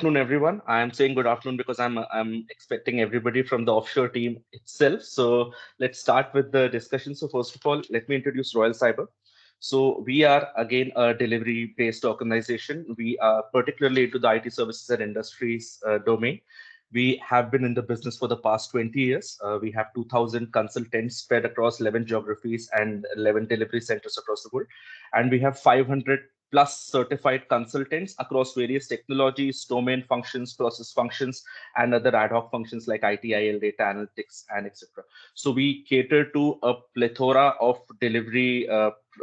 afternoon, everyone. I'm saying good afternoon because I'm expecting everybody from the offshore team itself. So let's start with the discussion. So first of all, let me introduce Royal Cyber. So we are again a delivery-based organization. We are particularly into the IT services and industries domain. We have been in the business for the past 20 years. We have 2,000 consultants spread across 11 geographies and 11 delivery centers across the world. And we have 500 plus certified consultants across various technologies, domain functions, process functions, and other ad hoc functions like ITIL, data analytics, and etc. So we cater to a plethora of delivery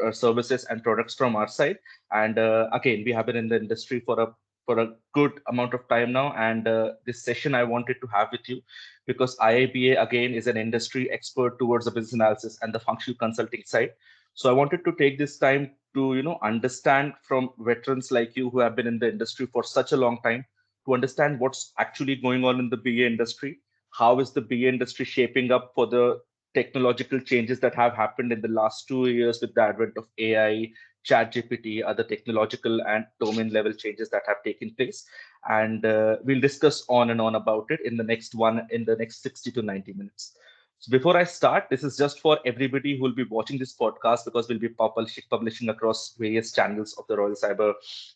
services and products from our side. And again, we have been in the industry for a good amount of time now. And this session I wanted to have with you because IIBA again is an industry expert towards the business analysis and the functional consulting side. So I wanted to take this time to understand from veterans like you who have been in the industry for such a long time to understand what's actually going on in the BA industry. How is the BA industry shaping up for the technological changes that have happened in the last 2 years with the advent of AI, chat GPT, other technological and domain level changes that have taken place. And we'll discuss on and on about it in the next 60 to 90 minutes. So before I start, this is just for everybody who will be watching this podcast because we'll be publishing across various channels of the Royal Cyber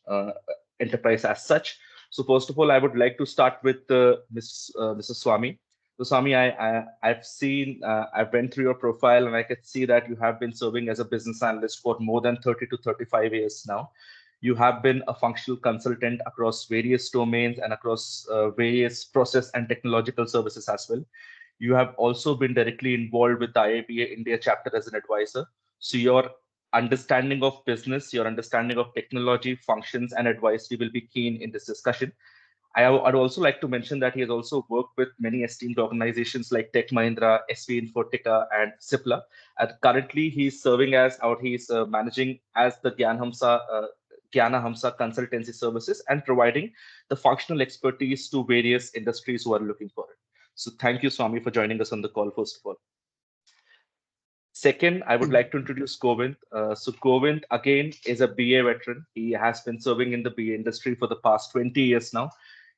uh, enterprise as such. So first of all, I would like to start with Mrs. Swami. So Swami, I've seen, I went through your profile and I could see that you have been serving as a business analyst for more than 30 to 35 years now. You have been a functional consultant across various domains and across various process and technological services as well. You have also been directly involved with the IIBA India chapter as an advisor. So your understanding of business, your understanding of technology, functions, and advisory will be keen in this discussion. I'd also like to mention that he has also worked with many esteemed organizations like Tech Mahindra, SV Infotica, and Cipla. And currently, he's serving as, or he's managing as the Gyana Hamsa Consultancy Services and providing the functional expertise to various industries who are looking for it. So thank you, Swami, for joining us on the call, first of all. Second, I would like to introduce Govind. So Govind, again, is a BA veteran. He has been serving in the BA industry for the past 20 years now.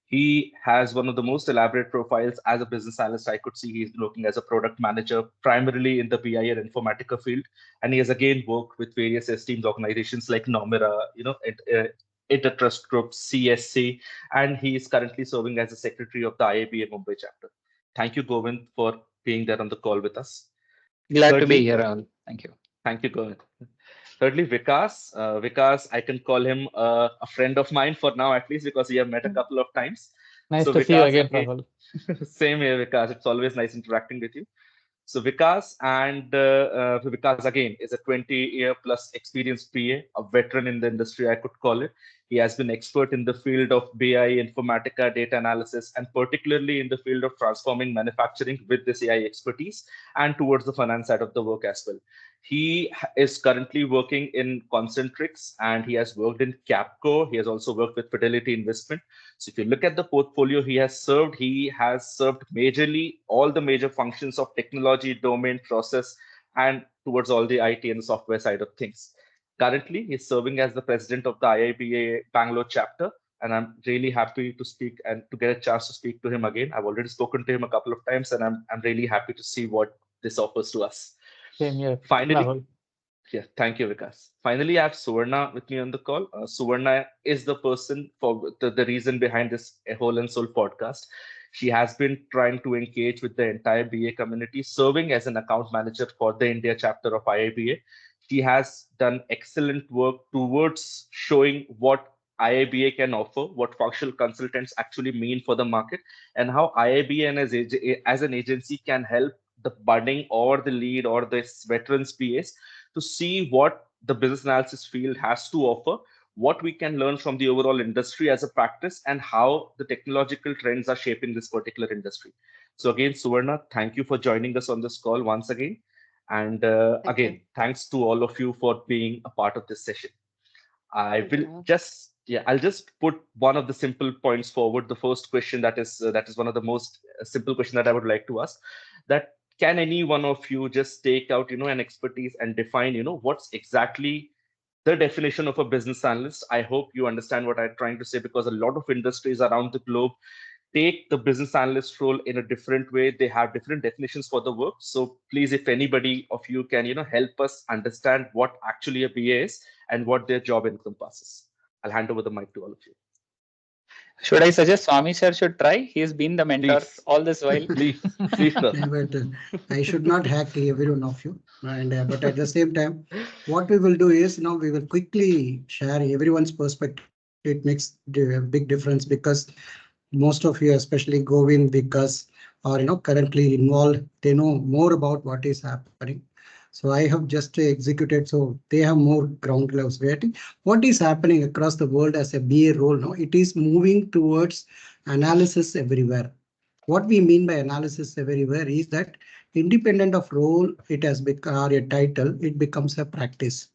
He has one of the most elaborate profiles as a business analyst. I could see he's working as a product manager, primarily in the BI and Informatica field. And he has again worked with various esteemed organizations like Nomura, Intertrust Group, CSC, and he is currently serving as the secretary of the IIBA Mumbai chapter. Thank you, Govind, for being there on the call with us. Glad to be Thirdly, here, Rahul. Thank you. thank you, Govind. Thirdly, Vikas. Vikas, I can call him a friend of mine for now, at least because we have met a couple of times. Nice So to see you Vikas, again, again, Rahul. same here, Vikas. It's always nice interacting with you. So Vikas again is a 20-year plus experienced PA, a veteran in the industry, I could call it. He has been expert in the field of BI, Informatica, data analysis, and particularly in the field of transforming manufacturing with this AI expertise and towards the finance side of the work as well. He is currently working in Concentrix and he has worked in Capco. He has also worked with Fidelity Investment. So if you look at the portfolio he has served majorly all the major functions of technology, domain, process, and towards all the IT and the software side of things. Currently, he's serving as the president of the IIBA Bangalore chapter, and I'm really happy to speak and to get a chance to speak to him again. I've already spoken to him a couple of times, and I'm really happy to see what this offers to us. Same here, Finally, Rahul. yeah, thank you, Vikas. Finally, I have Suvarna with me on the call. Suvarna is the person for the reason behind this Whole and Soul podcast. She has been trying to engage with the entire BA community, serving as an account manager for the India chapter of IIBA. She has done excellent work towards showing what IIBA can offer, what functional consultants actually mean for the market, and how IIBA and as an agency can help the budding or the lead or the veterans PAs to see what the business analysis field has to offer, what we can learn from the overall industry as a practice, and how the technological trends are shaping this particular industry. So again, Suvarna, thank you for joining us on this call once again. And Thank you. again, thanks to all of you for being a part of this session. I Thank you, will Rahul. just yeah, I'll just put one of the simple points forward. The first question that is one of the most simple question that I would like to ask. That can any one of you just take out an expertise and define what's exactly the definition of a business analyst. I hope you understand what I'm trying to say, because a lot of industries around the globe take the business analyst role in a different way. They have different definitions for the work. So please, if anybody of you can, help us understand what actually a BA is and what their job encompasses. I'll hand over the mic to all of you. Should I suggest Swami sir should try? He's been the mentor Please, all this while. please, sir. Yeah, but I should not hack every one of you. And but at the same time, what we will do is now we will quickly share everyone's perspective. It makes a big difference because most of you, especially Govind, because are currently involved, they know more about what is happening. So I have just executed, so they have more ground level reality. What is happening across the world as a BA role now? It is moving towards analysis everywhere. What we mean by analysis everywhere is that independent of role, it has become or a title, it becomes a practice.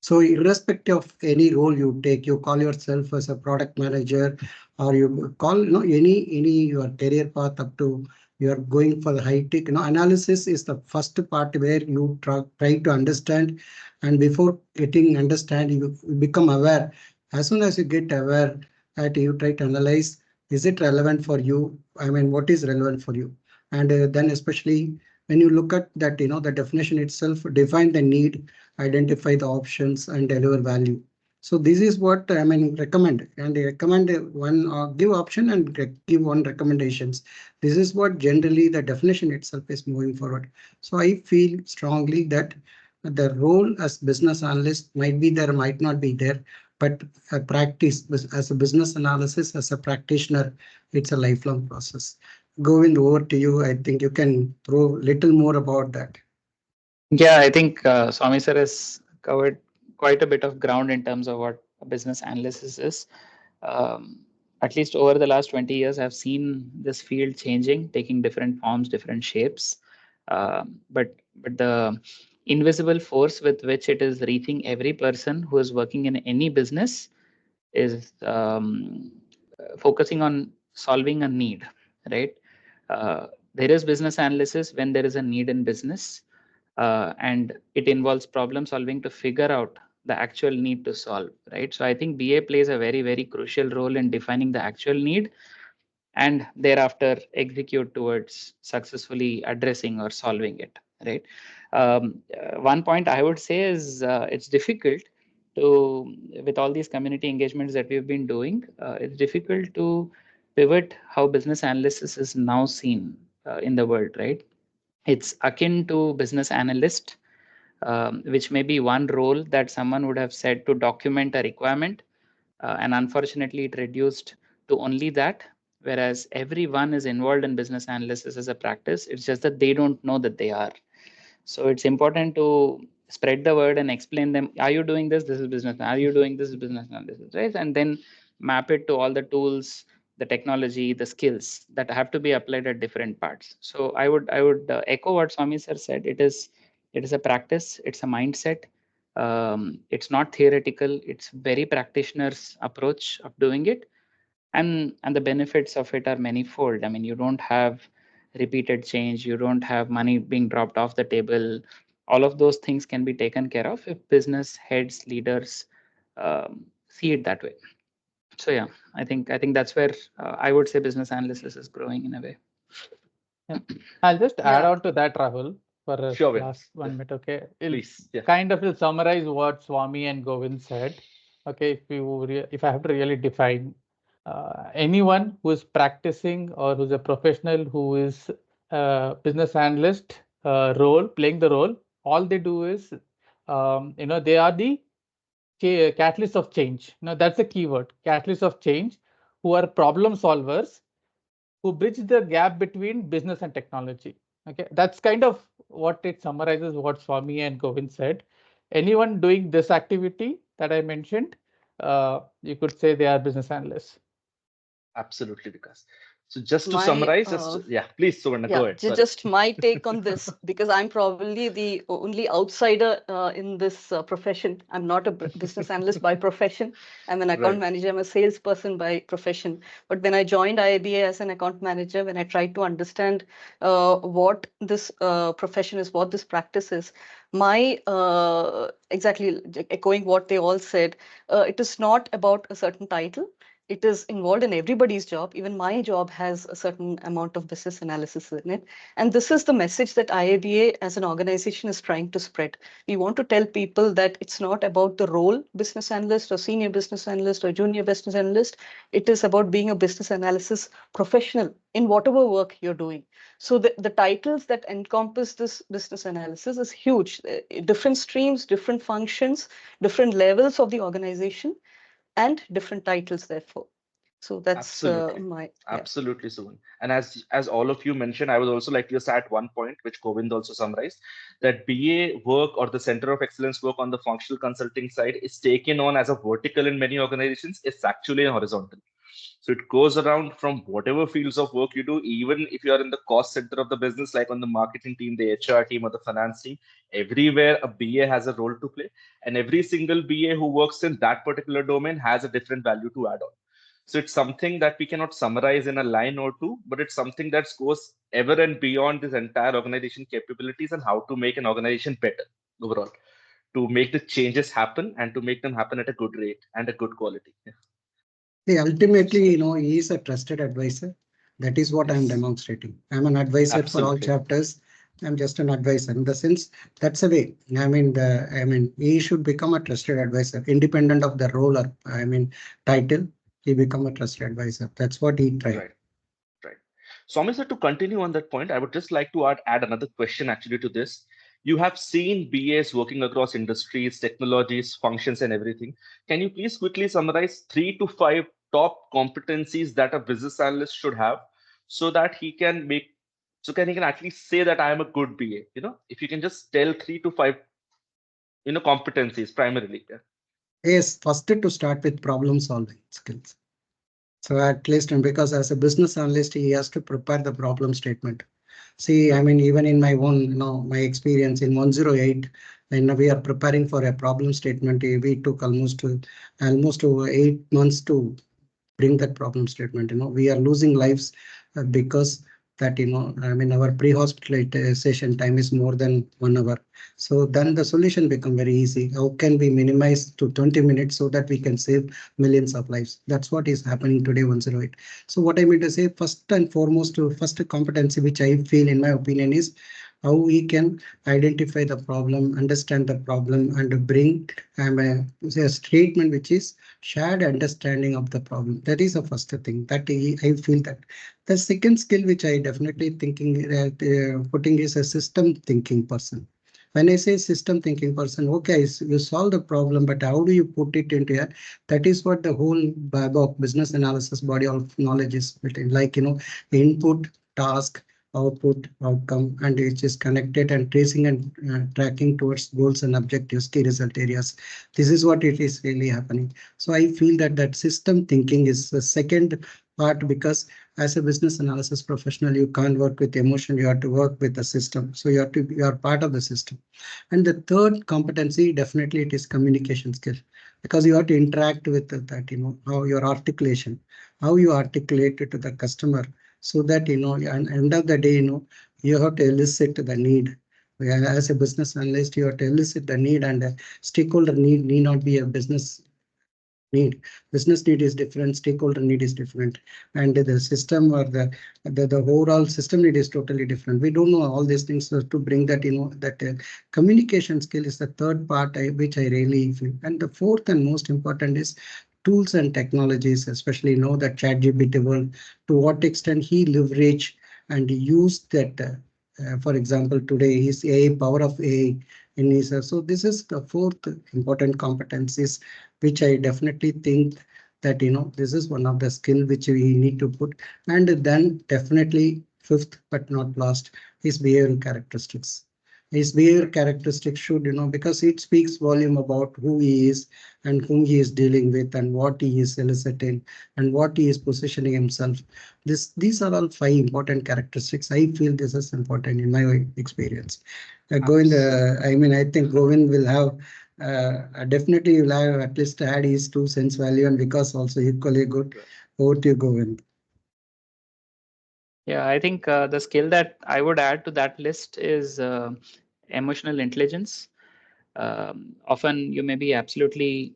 So irrespective of any role you take, you call yourself as a product manager, or you call any your career path up to you are going for the high tech. Analysis is the first part where you try to understand, and before getting understand, you become aware. As soon as you get aware, that you try to analyze, is it relevant for you? I mean, what is relevant for you? And then especially when you look at that, the definition itself define the need, identify the options, and deliver value. So this is what I mean recommend, and they recommend one give option and give one recommendations. This is what generally the definition itself is moving forward. So I feel strongly that the role as business analyst might be there, might not be there, but a practice as a business analysis, as a practitioner, it's a lifelong process. Govind, over to you. I think you can throw little more about that. Yeah, I think Swami sir has covered quite a bit of ground in terms of what a business analysis is. Um, at least over the last 20 years, I've seen this field changing, taking different forms, different shapes. But the invisible force with which it is reaching every person who is working in any business is focusing on solving a need, right? There is business analysis when there is a need in business, and it involves problem solving to figure out the actual need to solve, right? So I think BA plays a very, very crucial role in defining the actual need and thereafter execute towards successfully addressing or solving it, right? One point I would say is it's difficult to, with all these community engagements that we've been doing, it's difficult to pivot how business analysis is now seen in the world, right? It's akin to business analyst, which may be one role that someone would have said to document a requirement, and unfortunately it reduced to only that, whereas everyone is involved in business analysis as a practice. It's just that they don't know that they are. So it's important to spread the word and explain them, are you doing this? This is business. Are you doing this? Is business analysis, right? And then map it to all the tools, the technology, the skills that have to be applied at different parts. So I would echo what Swami sir said. It is a practice. It's a mindset. It's not theoretical. It's very practitioner's approach of doing it, and the benefits of it are manifold. I mean, you don't have repeated change, you don't have money being dropped off the table. All of those things can be taken care of if business heads, leaders see it that way. So yeah, I think that's where I would say business analysis is growing in a way. Yeah. I'll just add Yeah. on to that, Rahul, for a Sure, Vin. last Yeah. 1 minute. Okay. It'll Please. Yeah. kind of will summarize what Swami and Govind said. Okay. If I have to really define anyone who is practicing or who's a professional who is a business analyst playing the role, all they do is, they are the catalyst of change. Now that's the keyword, catalyst of change, who are problem solvers who bridge the gap between business and technology. Okay, that's kind of what it summarizes what Swami and Govind said. Anyone doing this activity that I mentioned, you could say they are business analysts. Absolutely, Vikas. So just to My summarize, yeah, please, Suvarna, yeah, go ahead. Sorry. just my take on this, because I'm probably the only outsider in this profession. I'm not a business analyst by profession. I'm an account Right. manager. I'm a salesperson by profession. But when I joined IIBA as an account manager, when I tried to understand what this profession is, what this practice is, my exactly echoing what they all said, it is not about a certain title. It is involved in everybody's job. Even my job has a certain amount of business analysis in it. And this is the message that IIBA as an organization is trying to spread. We want to tell people that it's not about the role business analyst or senior business analyst or junior business analyst. It is about being a business analysis professional in whatever work you're doing. So the titles that encompass this business analysis is huge. Different streams, different functions, different levels of the organization, and different titles therefore. So that's Absolutely. my, yeah. Absolutely, Suvan. And as all of you mentioned, I would also like to just add one point, which Govind also summarized, that BA work or the Center of Excellence work on the functional consulting side is taken on as a vertical in many organizations. It's actually a horizontal. So it goes around from whatever fields of work you do, even if you are in the cost center of the business, like on the marketing team, the HR team, or the finance team, everywhere a BA has a role to play. And every single BA who works in that particular domain has a different value to add on. So it's something that we cannot summarize in a line or two, but it's something that goes ever and beyond this entire organization capabilities and how to make an organization better overall, to make the changes happen and to make them happen at a good rate and a good quality. Yeah. Ultimately, he is a trusted advisor. That is what I'm Yes, demonstrating. I'm an advisor for all absolutely. chapters. I'm just an advisor in the sense that's a way. He should become a trusted advisor, independent of the role or title. He become a trusted advisor. That's what he tried. Right. Right. Swami sir, to continue on that point, I would just like to add another question actually to this. You have seen BAs working across industries, technologies, functions, and everything. Can you please quickly summarize 3 to 5 top competencies that a business analyst should have so that he can he can actually say that I am a good BA? If you can just tell 3 to 5, competencies primarily. Yeah. Yes, first to start with problem solving skills. So at least, and because as a business analyst, he has to prepare the problem statement. See, even in my own, my experience in 108, when we are preparing for a problem statement, we took almost over 8 months to bring that problem statement. We are losing lives because that, our pre-hospitalization time is more than 1 hour. So then the solution become very easy. How can we minimize to 20 minutes so that we can save millions of lives? That's what is happening today, 108. So what I mean to say, first and foremost, first competency, which I feel in my opinion is how we can identify the problem, understand the problem, and bring a statement which is shared understanding of the problem. That is the first thing that I feel that. The second skill which I definitely putting is a system thinking person. When I say system thinking person, okay, you solve the problem, but how do you put it into a, that is what the whole business analysis body of knowledge is built in, like, input, task, output, outcome, and it is connected and tracing and tracking towards goals and objectives, key result areas. This is what it is really happening. So I feel that system thinking is the second part, because as a business analysis professional, you can't work with emotion, you have to work with the system. So you are part of the system. And the third competency, definitely it is communication skill, because you have to interact with that, how your articulation, how you articulate it to the customer, so that, and end of the day, you have to elicit the need. As a business analyst, you have to elicit the need, and a stakeholder need not be a business need. Business need is different, stakeholder need is different, and the system or the overall system need is totally different. We don't know all these things, so to bring that, that communication skill is the third part which I really feel. And the fourth and most important is tools and technologies, especially that ChatGPT world, to what extent he leverage and use that. For example, today is AI, power of AI in his. So this is the fourth important competencies, which I definitely think that, this is one of the skill which we need to put. And then definitely fifth but not last is behavioral characteristics. his behavior characteristics should, because it speaks volume about who he is and whom he is dealing with and what he is eliciting and what he is positioning himself. These are all five important characteristics. I feel this is important in my experience. Govind, I mean, I think Govind will have definitely will have at least add his 2 cents value, and because also equally good. Over to you, Govind. Yeah, I think the skill that I would add to that list is emotional intelligence. Often you may be absolutely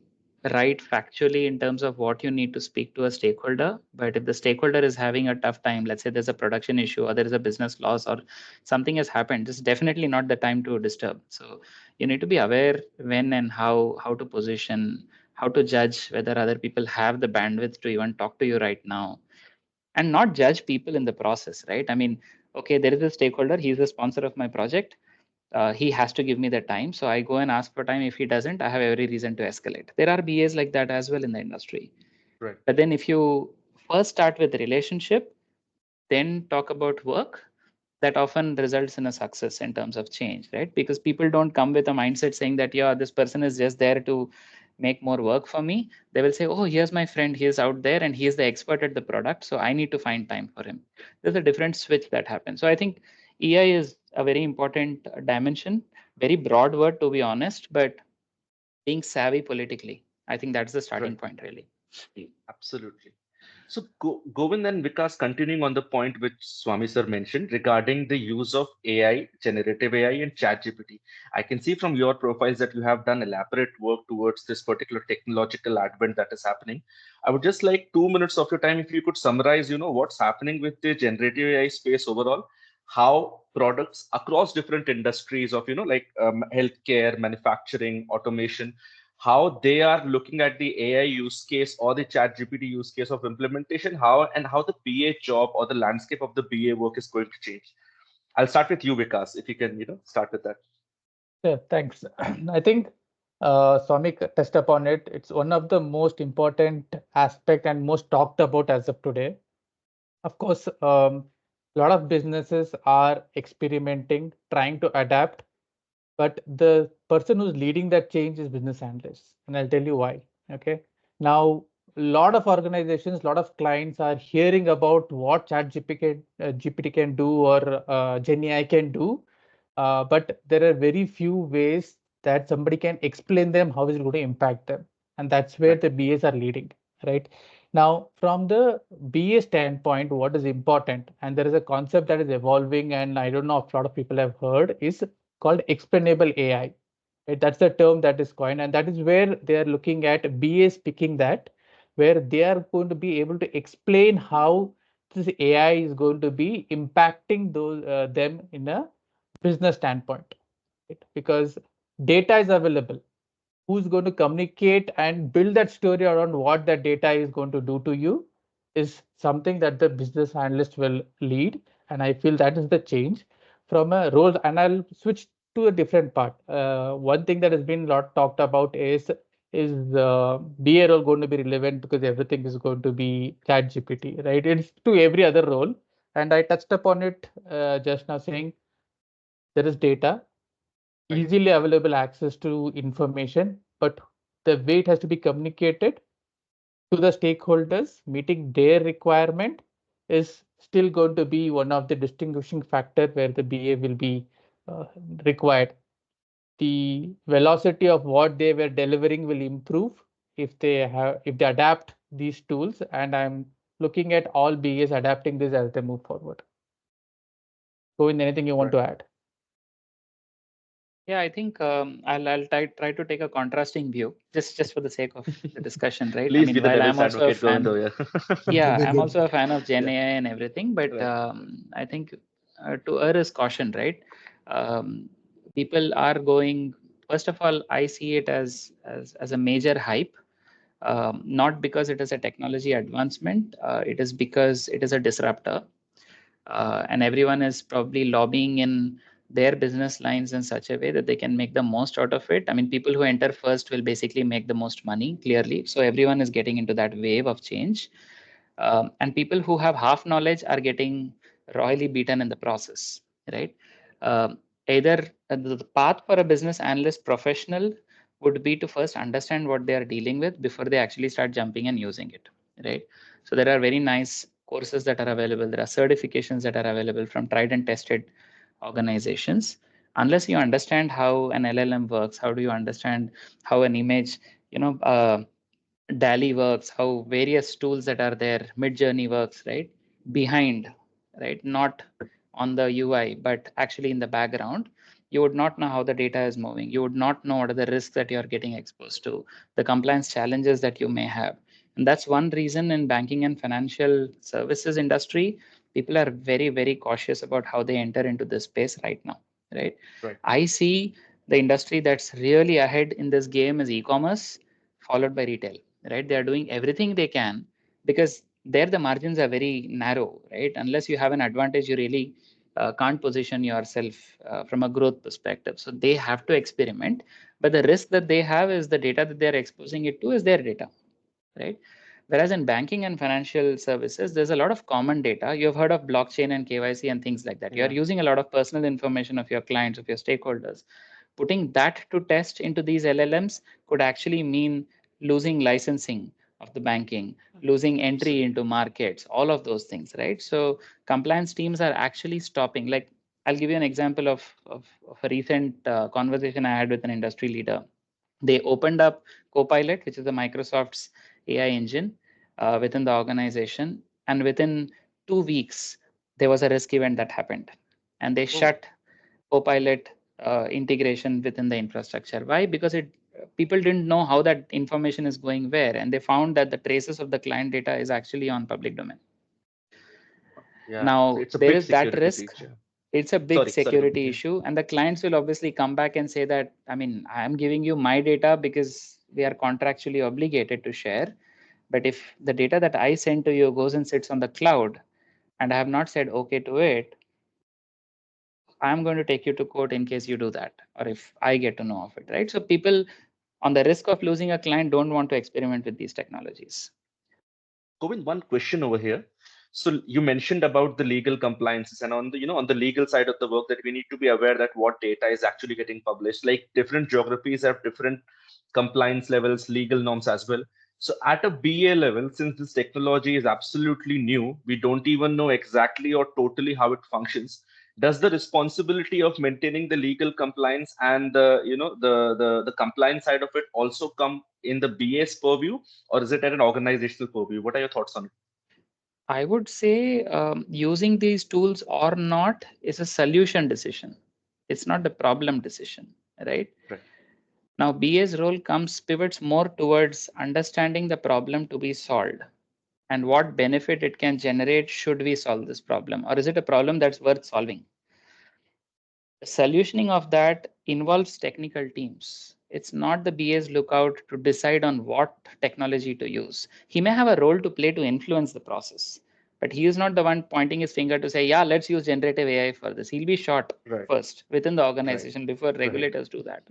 right factually in terms of what you need to speak to a stakeholder, but if the stakeholder is having a tough time, let's say there's a production issue or there is a business loss or something has happened, this is definitely not the time to disturb. So you need to be aware when and how to position, how to judge whether other people have the bandwidth to even talk to you right now, and not judge people in the process, right? I mean, okay, there is a stakeholder, he's the sponsor of my project. He has to give me the time. So I go and ask for time. If he doesn't, I have every reason to escalate. There are BAs like that as well in the industry. Right. But then if you first start with relationship, then talk about work, that often results in a success in terms of change, right? Because people don't come with a mindset saying that, yeah, this person is just there to make more work for me. They will say, oh, here's my friend, he is out there and he is the expert at the product, so I need to find time for him. There's a different switch that happens. So I think EI is a very important dimension, very broad word to be honest, but being savvy politically, I think that's the starting point really. Absolutely. So, Govind and Vikas, continuing on the point which Swami sir mentioned regarding the use of AI, generative AI, and ChatGPT, I can see from your profiles that you have done elaborate work towards this particular technological advent that is happening. I would just like 2 minutes of your time if you could summarize, what's happening with the generative AI space overall, how products across different industries of, like healthcare, manufacturing, automation, how they are looking at the AI use case or the chat GPT use case of implementation, how the BA job or the landscape of the BA work is going to change. I'll start with you, Vikas, if you can, start with that. Yeah, thanks. I think Swami touched upon it. It's one of the most important aspect and most talked about as of today. Of course, a lot of businesses are experimenting, trying to adapt, but the person who's leading that change is business analysts, and I'll tell you why. Okay, now a lot of organizations, a lot of clients are hearing about what GPT can do or Gen AI can do, but there are very few ways that somebody can explain them how is it going to impact them, and that's where Right. the BAs are leading. Right now, from the BA standpoint, what is important, and there is a concept that is evolving, and I don't know if a lot of people have heard, is called explainable AI. Right? That's the term that is coined, and that is where they are looking at BAs picking that, where they are going to be able to explain how this AI is going to be impacting those them in a business standpoint. Right? Because data is available. Who's going to communicate and build that story around what that data is going to do to you is something that the business analyst will lead. And I feel that is the change from a role. And I'll switch to a different part. One thing that has been a lot talked about is BA role going to be relevant because everything is going to be chat GPT, right? It's to every other role. And I touched upon it just now saying there is data, Right. easily available access to information, but the way it has to be communicated to the stakeholders, meeting their requirement is still going to be one of the distinguishing factor where the BA will be uh, required. The velocity of what they were delivering will improve if they adapt these tools, and I'm looking at all BAs adapting this as they move forward. So, in anything you want to add? Yeah, I think I'll try to take a contrasting view just for the sake of the discussion, right? I Please be mean, the while I'm devil's also a advocate, fan, Govindo. yeah, Very I'm good. also a fan of Gen Yeah. AI and everything, but Right. I think to err is caution, right? People are going. First of all, I see it as a major hype, not because it is a technology advancement. It is because it is a disruptor, and everyone is probably lobbying in their business lines in such a way that they can make the most out of it. I mean, people who enter first will basically make the most money, clearly. So everyone is getting into that wave of change. And people who have half knowledge are getting royally beaten in the process, right? either the path for a business analyst professional would be to first understand what they are dealing with before they actually start jumping and using it, right? So there are very nice courses that are available. There are certifications that are available from tried and tested organizations. Unless you understand how an LLM works, how do you understand how an image, DALI works, how various tools that are there, Midjourney works, right? Behind, right? Not on the UI, but actually in the background, you would not know how the data is moving. You would not know what are the risks that you are getting exposed to, the compliance challenges that you may have. And that's one reason in banking and financial services industry, people are very, very cautious about how they enter into this space right now, right? Right. I see the industry that's really ahead in this game is e-commerce, followed by retail, right? They are doing everything they can because there the margins are very narrow, right? Unless you have an advantage, you really can't position yourself from a growth perspective. So they have to experiment, but the risk that they have is the data that they're exposing it to is their data, right? Whereas in banking and financial services, there's a lot of common data. You've heard of blockchain and KYC and things like that. You're using a lot of personal information of your clients, of your stakeholders. Putting that to test into these LLMs could actually mean losing licensing of the banking, losing entry into markets, all of those things, right? So compliance teams are actually stopping. Like, I'll give you an example of a recent conversation I had with an industry leader. They opened up Copilot, which is the Microsoft's AI engine within the organization. And within 2 weeks, there was a risk event that happened. And they shut Copilot integration within the infrastructure. Why? Because people didn't know how that information is going where. And they found that the traces of the client data is actually on public domain. Yeah. Now, It's a there big is that security risk. breach. Yeah. It's a big Sorry, go security ahead. issue, and the clients will obviously come back and say that, I mean, I am giving you my data because we are contractually obligated to share. But if the data that I send to you goes and sits on the cloud and I have not said okay to it, I'm going to take you to court in case you do that, or if I get to know of it, right? So people on the risk of losing a client don't want to experiment with these technologies. Govind, one question over here. So you mentioned about the legal compliances, and on the on the legal side of the work, that we need to be aware that what data is actually getting published. Like different geographies have different compliance levels, legal norms as well. So at a BA level, since this technology is absolutely new, we don't even know exactly or totally how it functions. Does the responsibility of maintaining the legal compliance and the the compliance side of it also come in the BA's purview, or is it at an organizational purview? What are your thoughts on it? I would say using these tools or not is a solution decision. It's not the problem decision, right? Right. Now, BA's role pivots more towards understanding the problem to be solved and what benefit it can generate should we solve this problem, or is it a problem that's worth solving? The solutioning of that involves technical teams. It's not the BA's lookout to decide on what technology to use. He may have a role to play to influence the process, but he is not the one pointing his finger to say, yeah, let's use generative AI for this. He'll be shot first within the organization before regulators do that.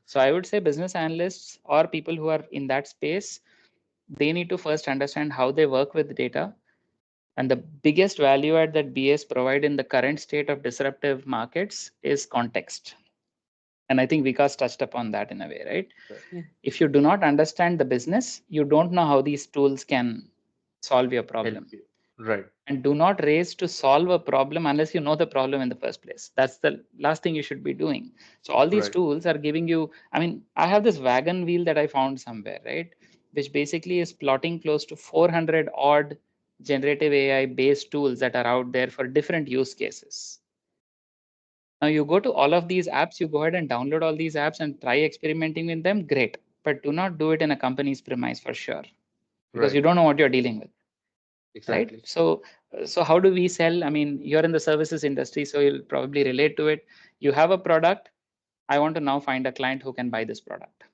So I would say business analysts or people who are in that space, they need to first understand how they work with data. And the biggest value add that BAs provide in the current state of disruptive markets is context. And I think Vikas touched upon that in a way, right? Yeah. If you do not understand the business, you don't know how these tools can solve your problem. Help you. Right. And do not race to solve a problem unless you know the problem in the first place. That's the last thing you should be doing. So all these tools are giving you, I mean, I have this wagon wheel that I found somewhere, right? Which basically is plotting close to 400 odd generative AI based tools that are out there for different use cases. Now you go to all of these apps, you go ahead and download all these apps and try experimenting with them, great. But do not do it in a company's premise for sure, because you don't know what you're dealing with. Exactly. Right? So how do we sell? I mean, you're in the services industry, so you'll probably relate to it. You have a product. I want to now find a client who can buy this product.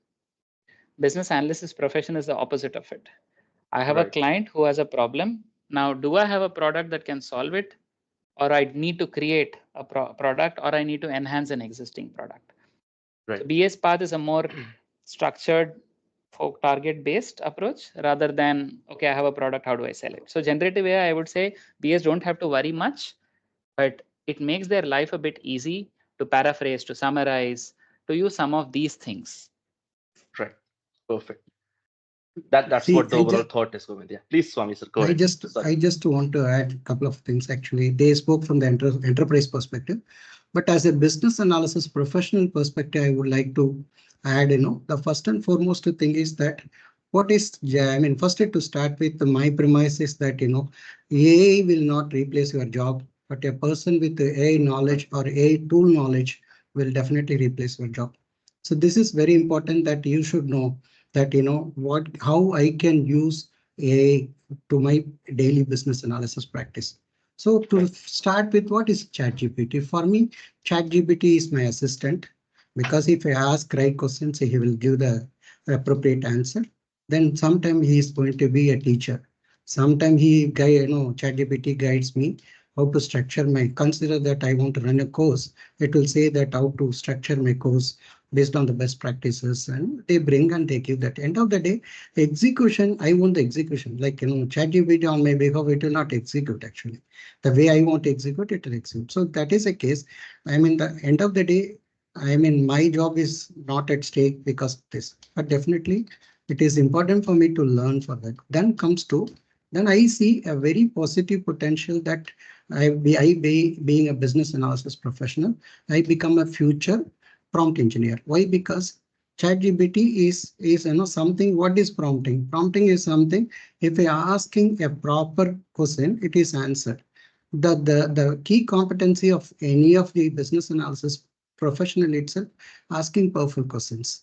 Business analysis profession is the opposite of it. I have a client who has a problem. Now, do I have a product that can solve it? Or I need to create a product, or I need to enhance an existing product. So BA's path is a more structured, folk target based approach rather than, okay, I have a product, how do I sell it? So generative AI, I would say BAs don't have to worry much, but it makes their life a bit easy to paraphrase, to summarize, to use some of these things. Right. Perfect. That's See, what the overall thought is, Govind. Yeah. Please, Swami sir, go I ahead. just Sorry. want to add a couple of things. Actually, they spoke from the enterprise perspective, but as a business analysis professional perspective, I would like to add, the first and foremost thing is that what is, I mean, first to start with, my premise is that, AI will not replace your job, but a person with the AI knowledge or AI tool knowledge will definitely replace your job. So this is very important that you should know that, how I can use AI to my daily business analysis practice. So to start with, what is ChatGPT? For me, ChatGPT is my assistant, because if I ask right questions, he will give the appropriate answer. Then sometime he is going to be a teacher. Sometime ChatGPT guides me how to structure my, consider that I want to run a course. It will say that how to structure my course based on the best practices, and they bring and they give that. End of the day, execution, I want the execution. Like, ChatGPT on my behalf, it will not execute actually. The way I want to execute, it will execute. So that is a case. I mean, the end of the day, I mean, my job is not at stake because of this, but definitely it is important for me to learn for that. Then I see a very positive potential that being a business analysis professional, I become a future prompt engineer. Why? Because ChatGPT is something. What is prompting? Prompting is something. If you are asking a proper question, it is answered. The key competency of any of the business analysis professional itself, asking powerful questions,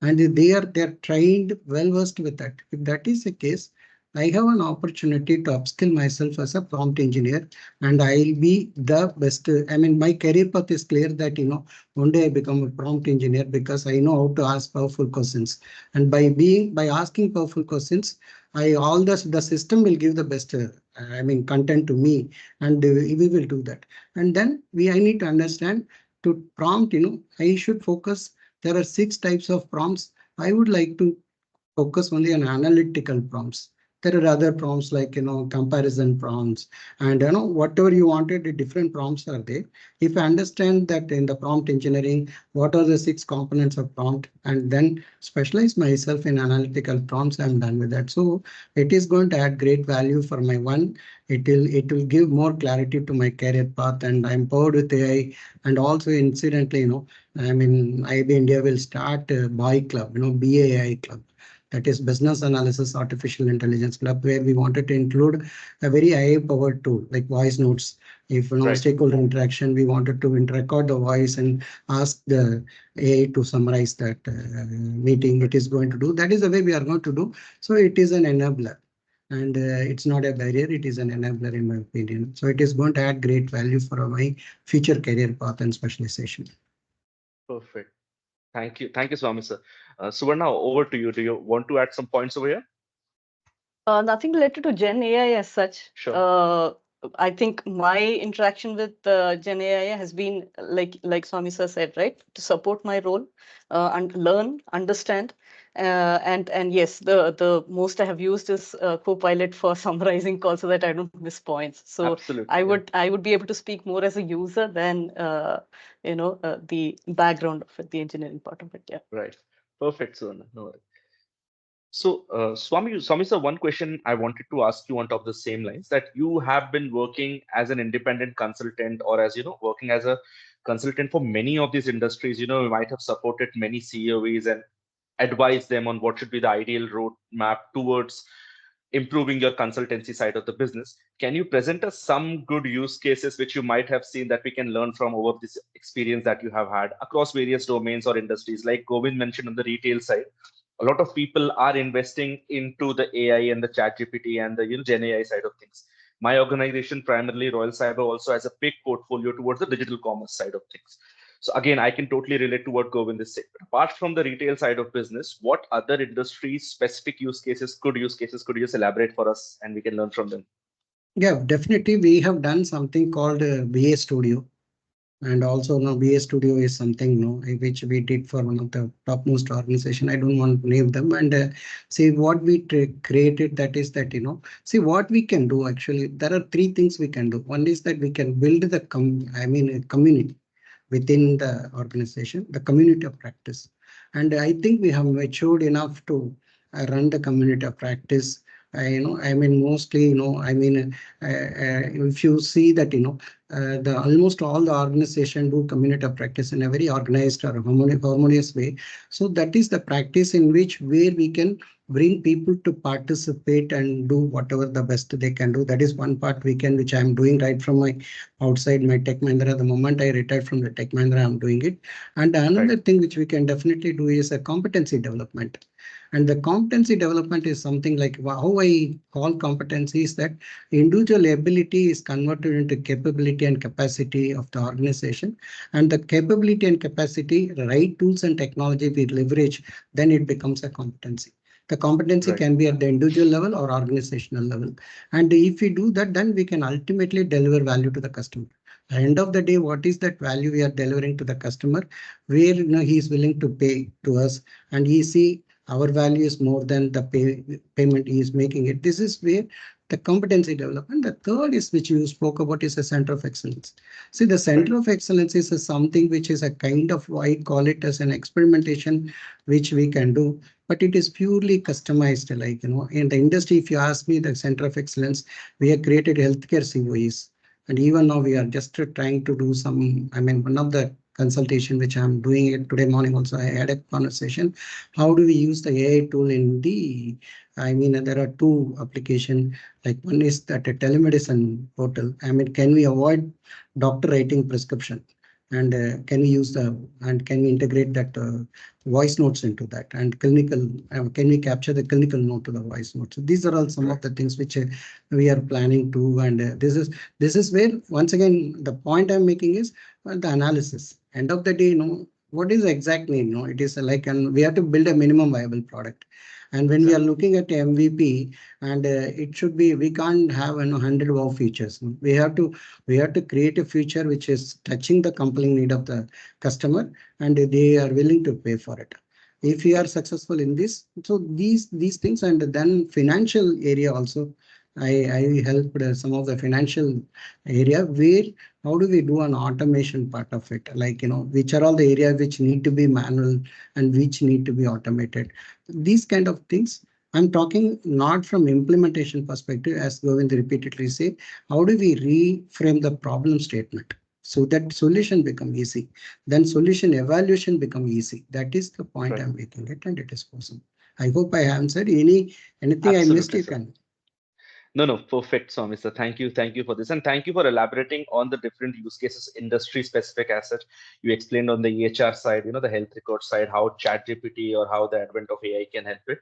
and they're trained, well versed with that. If that is the case, I have an opportunity to upskill myself as a prompt engineer, and I'll be the best. I mean, my career path is clear that, one day I become a prompt engineer because I know how to ask powerful questions. And by asking powerful questions, the system will give the best, I mean, content to me, and we will do that. And then I need to understand to prompt, I should focus. There are 6 types of prompts. I would like to focus only on analytical prompts. There are other prompts like, comparison prompts, and, whatever you wanted, the different prompts are there. If I understand that in the prompt engineering, what are the 6 components of prompt, and then specialize myself in analytical prompts, I'm done with that. So it is going to add great value for my one. It will give more clarity to my career path, and I'm powered with AI. And also, incidentally, I mean, IIBA India will start a BAI club, BAI club. That is Business Analysis Artificial Intelligence Club, where we wanted to include a very AI-powered tool like voice notes. If stakeholder interaction, we wanted to record the voice and ask the AI to summarize that meeting. It is going to do. That is the way we are going to do. So it is an enabler. And it's not a barrier, it is an enabler in my opinion. So it is going to add great value for my future career path and specialization. Perfect. Thank you, Swami sir. Suvarna, over to you. Do you want to add some points over here? Nothing related to Gen AI as such. Sure. I think my interaction with Gen AI has been like Swami sir said, right, to support my role and learn, understand, and yes, the most I have used is Copilot for summarizing calls so that I don't miss points. So Absolutely, I would be able to speak more as a user than the background of it, the engineering part of it. Yeah. Right. Perfect, Suvarna. No worries. So, Swami sir, one question I wanted to ask you on top of the same lines, that you have been working as an independent consultant, or as working as a consultant for many of these industries. You might have supported many CEOs and advised them on what should be the ideal roadmap towards improving your consultancy side of the business. Can you present us some good use cases which you might have seen that we can learn from over this experience that you have had across various domains or industries? Like Govind mentioned on the retail side, a lot of people are investing into the AI and the chat GPT and the Gen AI side of things. My organization, primarily Royal Cyber, also has a big portfolio towards the digital commerce side of things. So again, I can totally relate to what Govind is saying. Apart from the retail side of business, what other industries specific use cases could you just elaborate for us and we can learn from them? Yeah, definitely. We have done something called BA Studio. And also now BA Studio is something which we did for one of the topmost organization. I don't want to name them. And see what we created, that is that, see what we can do actually. There are 3 things we can do. One is that we can build the community. within the organization, the community of practice. And I think we have matured enough to run the community of practice. I mean, mostly, if you see that, the almost all the organization do community of practice in a very organized or harmonious way. So that is the practice in which where we can bring people to participate and do whatever the best they can do. That is one part we can, which I'm doing right from my outside my Tech Mahindra. The moment I retired from the Tech Mahindra, I'm doing it. And another thing which we can definitely do is a competency development. And the competency development is something like how I call competency is that individual ability is converted into capability and capacity of the organization. And the capability and capacity, the right tools and technology we leverage, then it becomes a competency. The competency can be at the individual level or organizational level. And if we do that, then we can ultimately deliver value to the customer. At the end of the day, what is that value we are delivering to the customer, where he is willing to pay to us, and he see our value is more than the payment he is making it. This is where the competency development. The third is which you spoke about is a center of excellence. See, the center of excellence is something which is a kind of, I call it as an experimentation, which we can do, but it is purely customized. Like, in the industry, if you ask me, the center of excellence, we have created healthcare COEs. And even now we are just trying to do some, one of the consultation which I'm doing it today morning also, I had a conversation. How do we use the AI tool in the, there are two application, like one is that a telemedicine portal. Can we avoid doctor writing prescription? And can we use and can we integrate that voice notes into that, and clinical, can we capture the clinical note to the voice notes? So these are all some of the things which we are planning to, and this is where, once again, the point I'm making is the analysis. End of the day, what is the exact need? It is like, and we have to build a minimum viable product. And when we are looking at MVP, and it should be, we can't have 100 wow features. We have to create a feature which is touching the compelling need of the customer, and they are willing to pay for it. If we are successful in this, so these things, and then financial area also, I helped some of the financial area where how do we do an automation part of it? Like, which are all the areas which need to be manual and which need to be automated. These kind of things. I'm talking not from implementation perspective, as Govind repeatedly say, how do we reframe the problem statement so that solution become easy? Then solution evaluation become easy. That is the point I'm making it, and it is possible. I hope I answered. Anything I missed, you can. No, perfect, Swami sir. Thank you for this, and thank you for elaborating on the different use cases, industry specific assets. You explained on the EHR side, the health record side, how ChatGPT or how the advent of AI can help it.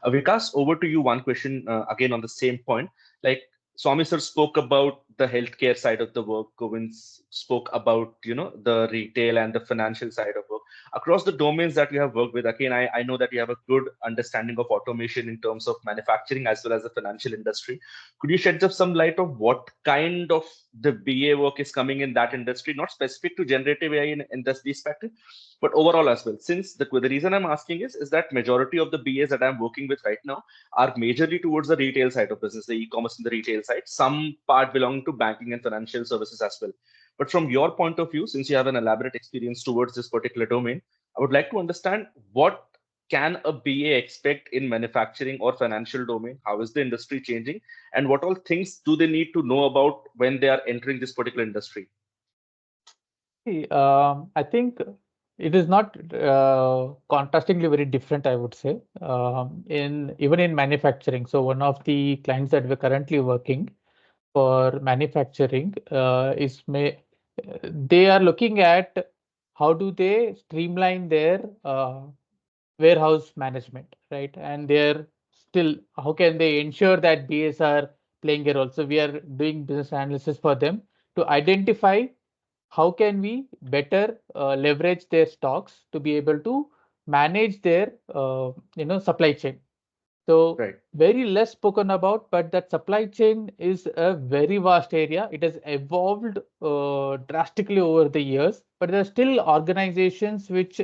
Vikas, over to you. One question again on the same point. Like Swami sir spoke about the healthcare side of the work. Govind spoke about the retail and the financial side of work. Across the domains that you have worked with, again, I know that you have a good understanding of automation in terms of manufacturing as well as the financial industry. Could you shed some light of what kind of the BA work is coming in that industry, not specific to generative AI in this perspective, but overall as well? Since the reason I'm asking is that majority of the BAs that I'm working with right now are majorly towards the retail side of business, the e-commerce and the retail side. Some part belong to banking and financial services as well. But from your point of view, since you have an elaborate experience towards this particular domain, I would like to understand what can a BA expect in manufacturing or financial domain? How is the industry changing? And what all things do they need to know about when they are entering this particular industry? I think it is not contrastingly very different, I would say, even in manufacturing. So one of the clients that we're currently working for manufacturing they are looking at how do they streamline their warehouse management, right? And they're still, how can they ensure that BAs are playing a role? So we are doing business analysis for them to identify how can we better leverage their stocks to be able to manage their supply chain. So very less spoken about, but that supply chain is a very vast area. It has evolved drastically over the years, but there are still organizations which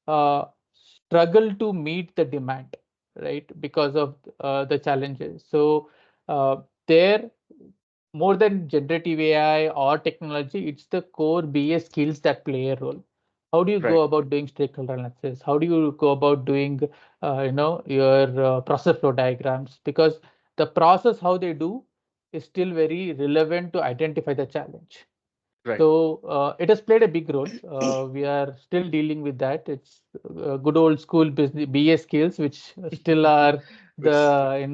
struggle to meet the demand, right? Because of the challenges. So there more than generative AI or technology, it's the core BA skills that play a role. How do you Right. go about doing stakeholder analysis? How do you go about doing, your process flow diagrams? Because the process, how they do, is still very relevant to identify the challenge. Right. So it has played a big role. We are still dealing with that. It's good old school business BA skills, which still are Which the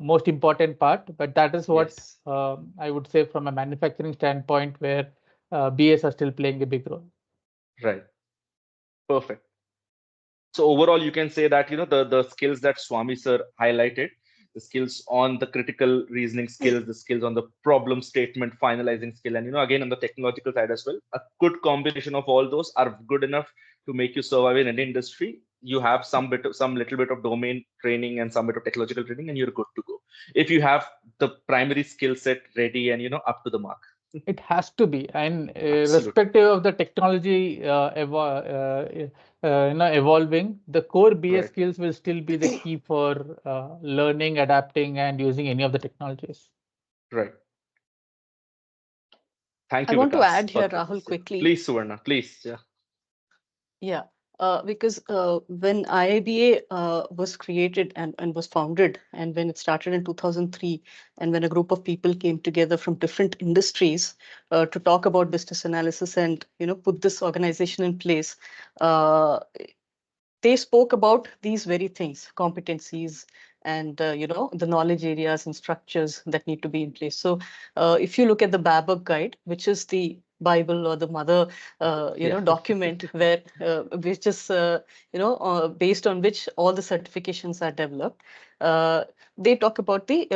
most important part. But that is what yes. I would say from a manufacturing standpoint, where BAs are still playing a big role. Right. Perfect. So overall, you can say that the skills that Swami sir highlighted, the skills on the critical reasoning skills, the skills on the problem statement finalizing skill, and again on the technological side as well. A good combination of all those are good enough to make you survive in any industry. You have some little bit of domain training and some bit of technological training, and you're good to go. If you have the primary skill set ready and up to the mark. It has to be, and Absolutely. irrespective of the technology evolving, the core BA Right. skills will still be the key for learning, adapting, and using any of the technologies. Right. Thank I you, want to Vikas, add for here, Rahul, this. Yeah. quickly. Please, Suvarna, please. Yeah. Yeah, because when IIBA was created and was founded, and when it started in 2003, and when a group of people came together from different industries to talk about business analysis and put this organization in place, uh, they spoke about these very things, competencies, and the knowledge areas and structures that need to be in place. So if you look at the Babok guide, which is the Bible or the mother Yeah. document, where which is based on which all the certifications are developed, uh, they talk about the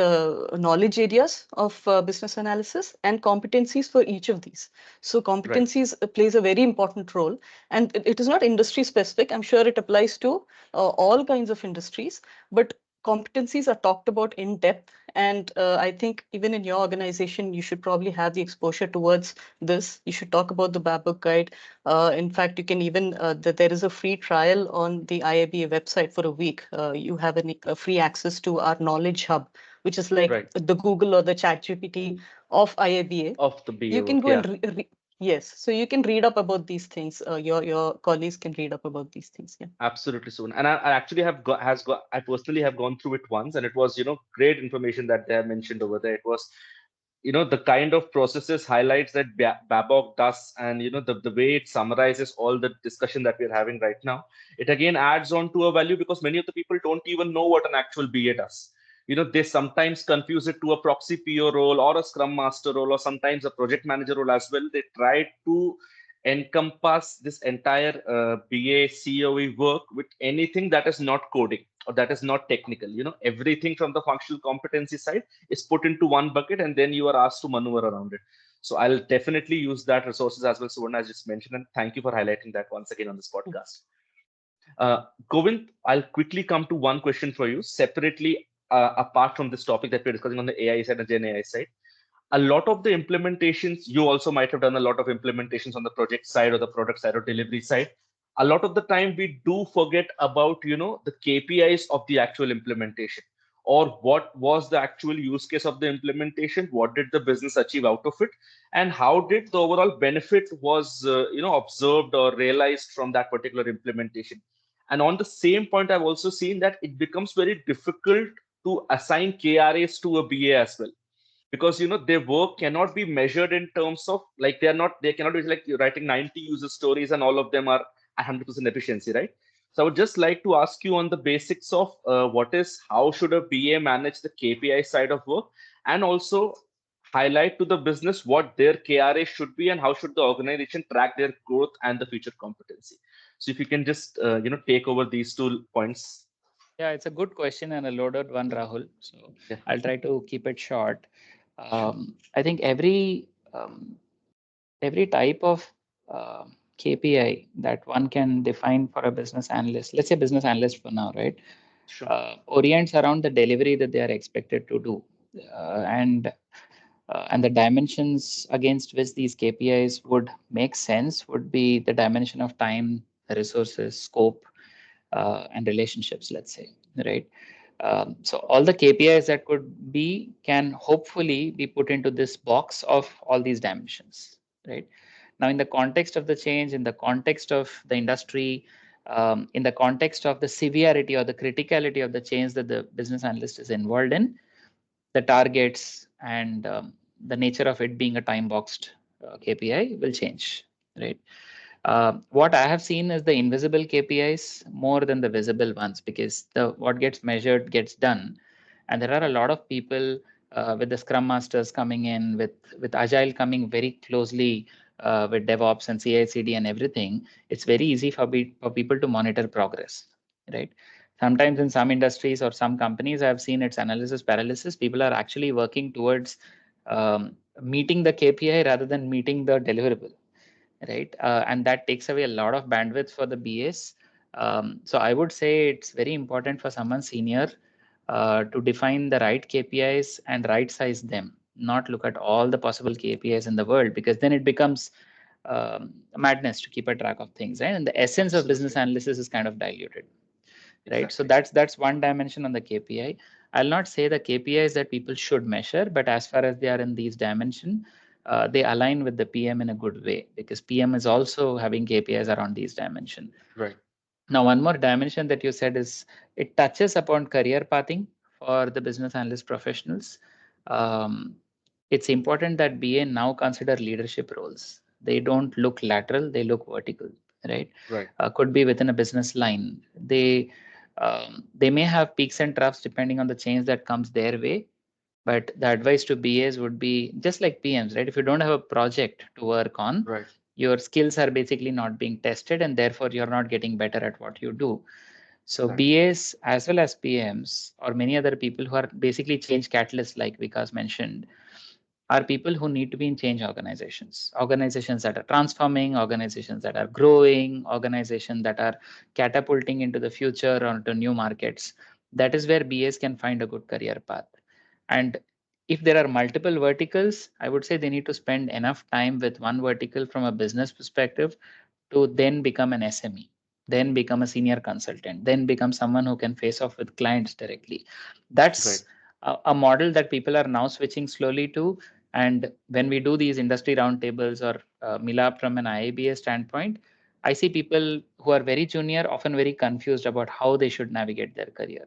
knowledge areas of business analysis and competencies for each of these. So Right. competencies plays a very important role, and it is not industry specific. I'm sure it applies to all kinds of industries, but competencies are talked about in depth. And I think even in your organization, you should probably have the exposure towards this. You should talk about the Babok guide. In fact, you can even there is a free trial on the IIBA website for a week. You have a free access to our knowledge hub, which is like Right. the Google or the ChatGPT of IIBA. Of the BA You can work. go and Yeah. yes, so you can read up about these things. Your colleagues can read up about these things. Yeah. Absolutely soon. And I actually I personally have gone through it once, and it was, great information that they have mentioned over there. It was, the kind of processes highlights that Babok does, and the way it summarizes all the discussion that we're having right now. It again adds on to a value because many of the people don't even know what an actual BA does. They sometimes confuse it to a proxy PO role or a Scrum Master role, or sometimes a project manager role as well. They try to encompass this entire BA COE work with anything that is not coding or that is not technical. Everything from the functional competency side is put into one bucket, and then you are asked to maneuver around it. So I'll definitely use that resources as well. So one I just mentioned, and thank you for highlighting that once again on this podcast. Govind, I'll quickly come to one question for you separately, apart from this topic that we're discussing on the AI side and Gen AI side. A lot of the implementations, you also might have done a lot of implementations on the project side or the product side or delivery side. A lot of the time we do forget about the KPIs of the actual implementation, or what was the actual use case of the implementation, what did the business achieve out of it, and how did the overall benefit was observed or realized from that particular implementation. And on the same point, I've also seen that it becomes very difficult to assign KRAs to a BA as well, because their work cannot be measured in terms of, like, they cannot be like you're writing 90 user stories and all of them are 100% efficiency, right? So I would just like to ask you on the basics of how should a BA manage the KPI side of work, and also highlight to the business what their KRA should be and how should the organization track their growth and the future competency. So if you can just take over these 2 points. Yeah, it's a good question and a loaded one, Rahul. So Yeah. I'll try to keep it short. I think every type of KPI that one can define for a business analyst, let's say business analyst for now, right? Sure. Orients around the delivery that they are expected to do, and the dimensions against which these KPIs would make sense would be the dimension of time, resources, scope, and relationships, let's say, right? So all the KPIs that could be can hopefully be put into this box of all these dimensions, right? Now, in the context of the change, in the context of the industry, in the context of the severity or the criticality of the change that the business analyst is involved in, the targets and the nature of it being a time boxed KPI will change, right? What I have seen is the invisible KPIs more than the visible ones, because the what gets measured gets done, and there are a lot of people with the Scrum Masters coming in, with Agile coming very closely with DevOps and CI/CD and everything. It's very easy for people to monitor progress, right? Sometimes in some industries or some companies, I've seen it's analysis paralysis. People are actually working towards meeting the KPI rather than meeting the deliverable, right? And that takes away a lot of bandwidth for the BAs. So I would say it's very important for someone senior to define the right KPIs and right size them, not look at all the possible KPIs in the world, because then it becomes madness to keep a track of things, right? And the essence of business analysis is kind of diluted, right? So that's one dimension on the KPI. I'll not say the KPIs that people should measure, but as far as they are in these dimension, they align with the PM in a good way, because PM is also having KPIs around these dimension. Right. Now, one more dimension that you said is it touches upon career pathing for the business analyst professionals. Um, it's important that BA now consider leadership roles. They don't look lateral; they look vertical, right? Right. Could be within a business line. They may have peaks and troughs depending on the change that comes their way. But the advice to BAs would be just like PMs, right? If you don't have a project to work on, Right. your skills are basically not being tested, and therefore you're not getting better at what you do. So Right. BAs as well as PMs or many other people who are basically change catalysts, like Vikas mentioned, are people who need to be in change organizations that are transforming, organizations that are growing, organizations that are catapulting into the future or to new markets. That is where BAs can find a good career path. And if there are multiple verticals, I would say they need to spend enough time with one vertical from a business perspective to then become an SME, then become a senior consultant, then become someone who can face off with clients directly. That's a model that people are now switching slowly to. And when we do these industry roundtables or Milap from an IIBA standpoint, I see people who are very junior, often very confused about how they should navigate their career.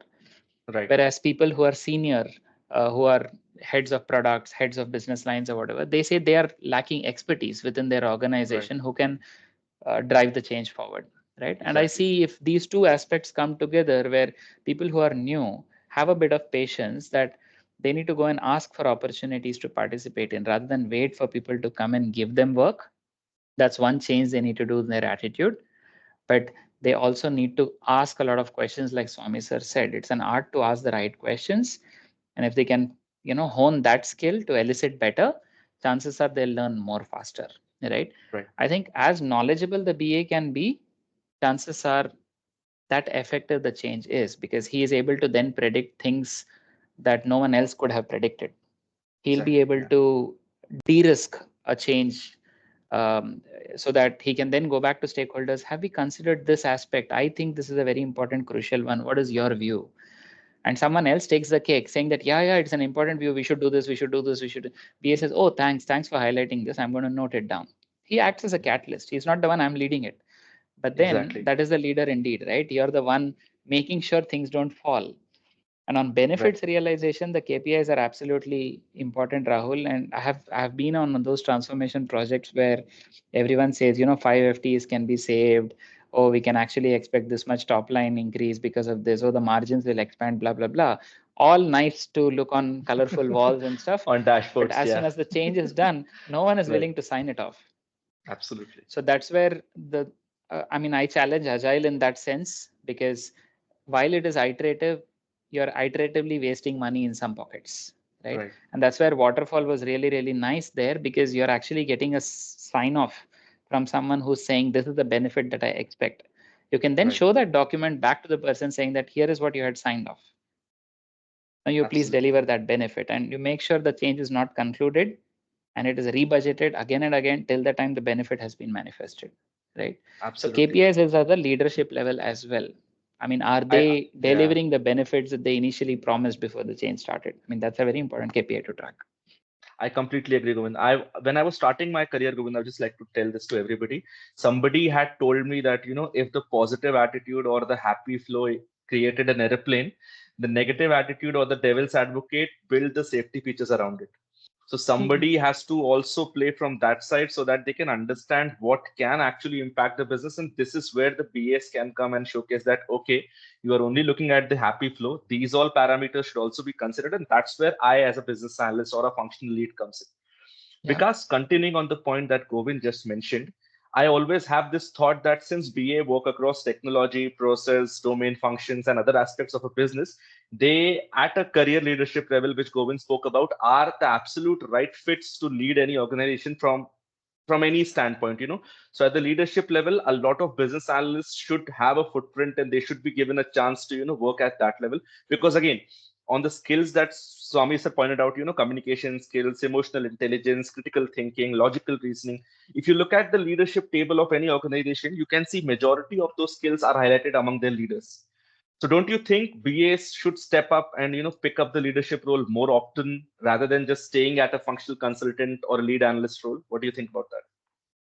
Right. Whereas people who are senior, who are heads of products, heads of business lines or whatever, they say they are lacking expertise within their organization who can drive the change forward, right? And I see if these two aspects come together, where people who are new have a bit of patience, that they need to go and ask for opportunities to participate in rather than wait for people to come and give them work. That's one change they need to do in their attitude. But they also need to ask a lot of questions, like Swami sir said. It's an art to ask the right questions, and if they can, hone that skill to elicit better, chances are they'll learn more faster, right? Right. I think as knowledgeable the BA can be, chances are that effective the change is, because he is able to then predict things that no one else could have predicted. He'll be able to de-risk a change, so that he can then go back to stakeholders. Have we considered this aspect? I think this is a very important, crucial one. What is your view? And someone else takes the cake, saying that yeah, it's an important view, we should do this, we should do this, we should. BA says, oh, thanks for highlighting this, I'm going to note it down. He acts as a catalyst. He's not the one, I'm leading it. But then that is the leader indeed, right? You're the one making sure things don't fall. And on benefits realization, the KPIs are absolutely important, Rahul. And I have been on those transformation projects where everyone says, 5 FTEs can be saved. Oh, we can actually expect this much top line increase because of this. Oh, the margins will expand, blah, blah, blah. All nice to look on colorful walls and stuff. On dashboards. But as soon as the change is done, no one is willing to sign it off. Absolutely. So that's where I challenge Agile in that sense, because while it is iterative, you're iteratively wasting money in some pockets, right? And that's where waterfall was really, really nice there, because you're actually getting a sign off from someone who's saying, this is the benefit that I expect. You can then show that document back to the person saying that here is what you had signed off. Now you please deliver that benefit, and you make sure the change is not concluded and it is rebudgeted again and again till the time the benefit has been manifested, right? So KPIs is at the leadership level as well. I mean, are they delivering the benefits that they initially promised before the change started? I mean, that's a very important KPI to track. I completely agree, Govind. When I was starting my career, Govind, I would just like to tell this to everybody. Somebody had told me that, if the positive attitude or the happy flow created an airplane, the negative attitude or the devil's advocate build the safety features around it. So somebody has to also play from that side so that they can understand what can actually impact the business. And this is where the BAs can come and showcase that, okay, you are only looking at the happy flow. These all parameters should also be considered. And that's where I, as a business analyst or a functional lead, comes in. Because continuing on the point that Govind just mentioned, I always have this thought that since BA work across technology, process, domain functions, and other aspects of a business, they, at a career leadership level, which Govind spoke about, are the absolute right fits to lead any organization from any standpoint. So at the leadership level, a lot of business analysts should have a footprint and they should be given a chance to work at that level, because again, on the skills that Swami sir pointed out, communication skills, emotional intelligence, critical thinking, logical reasoning. If you look at the leadership table of any organization, you can see majority of those skills are highlighted among their leaders. So don't you think BAs should step up and pick up the leadership role more often rather than just staying at a functional consultant or a lead analyst role? What do you think about that?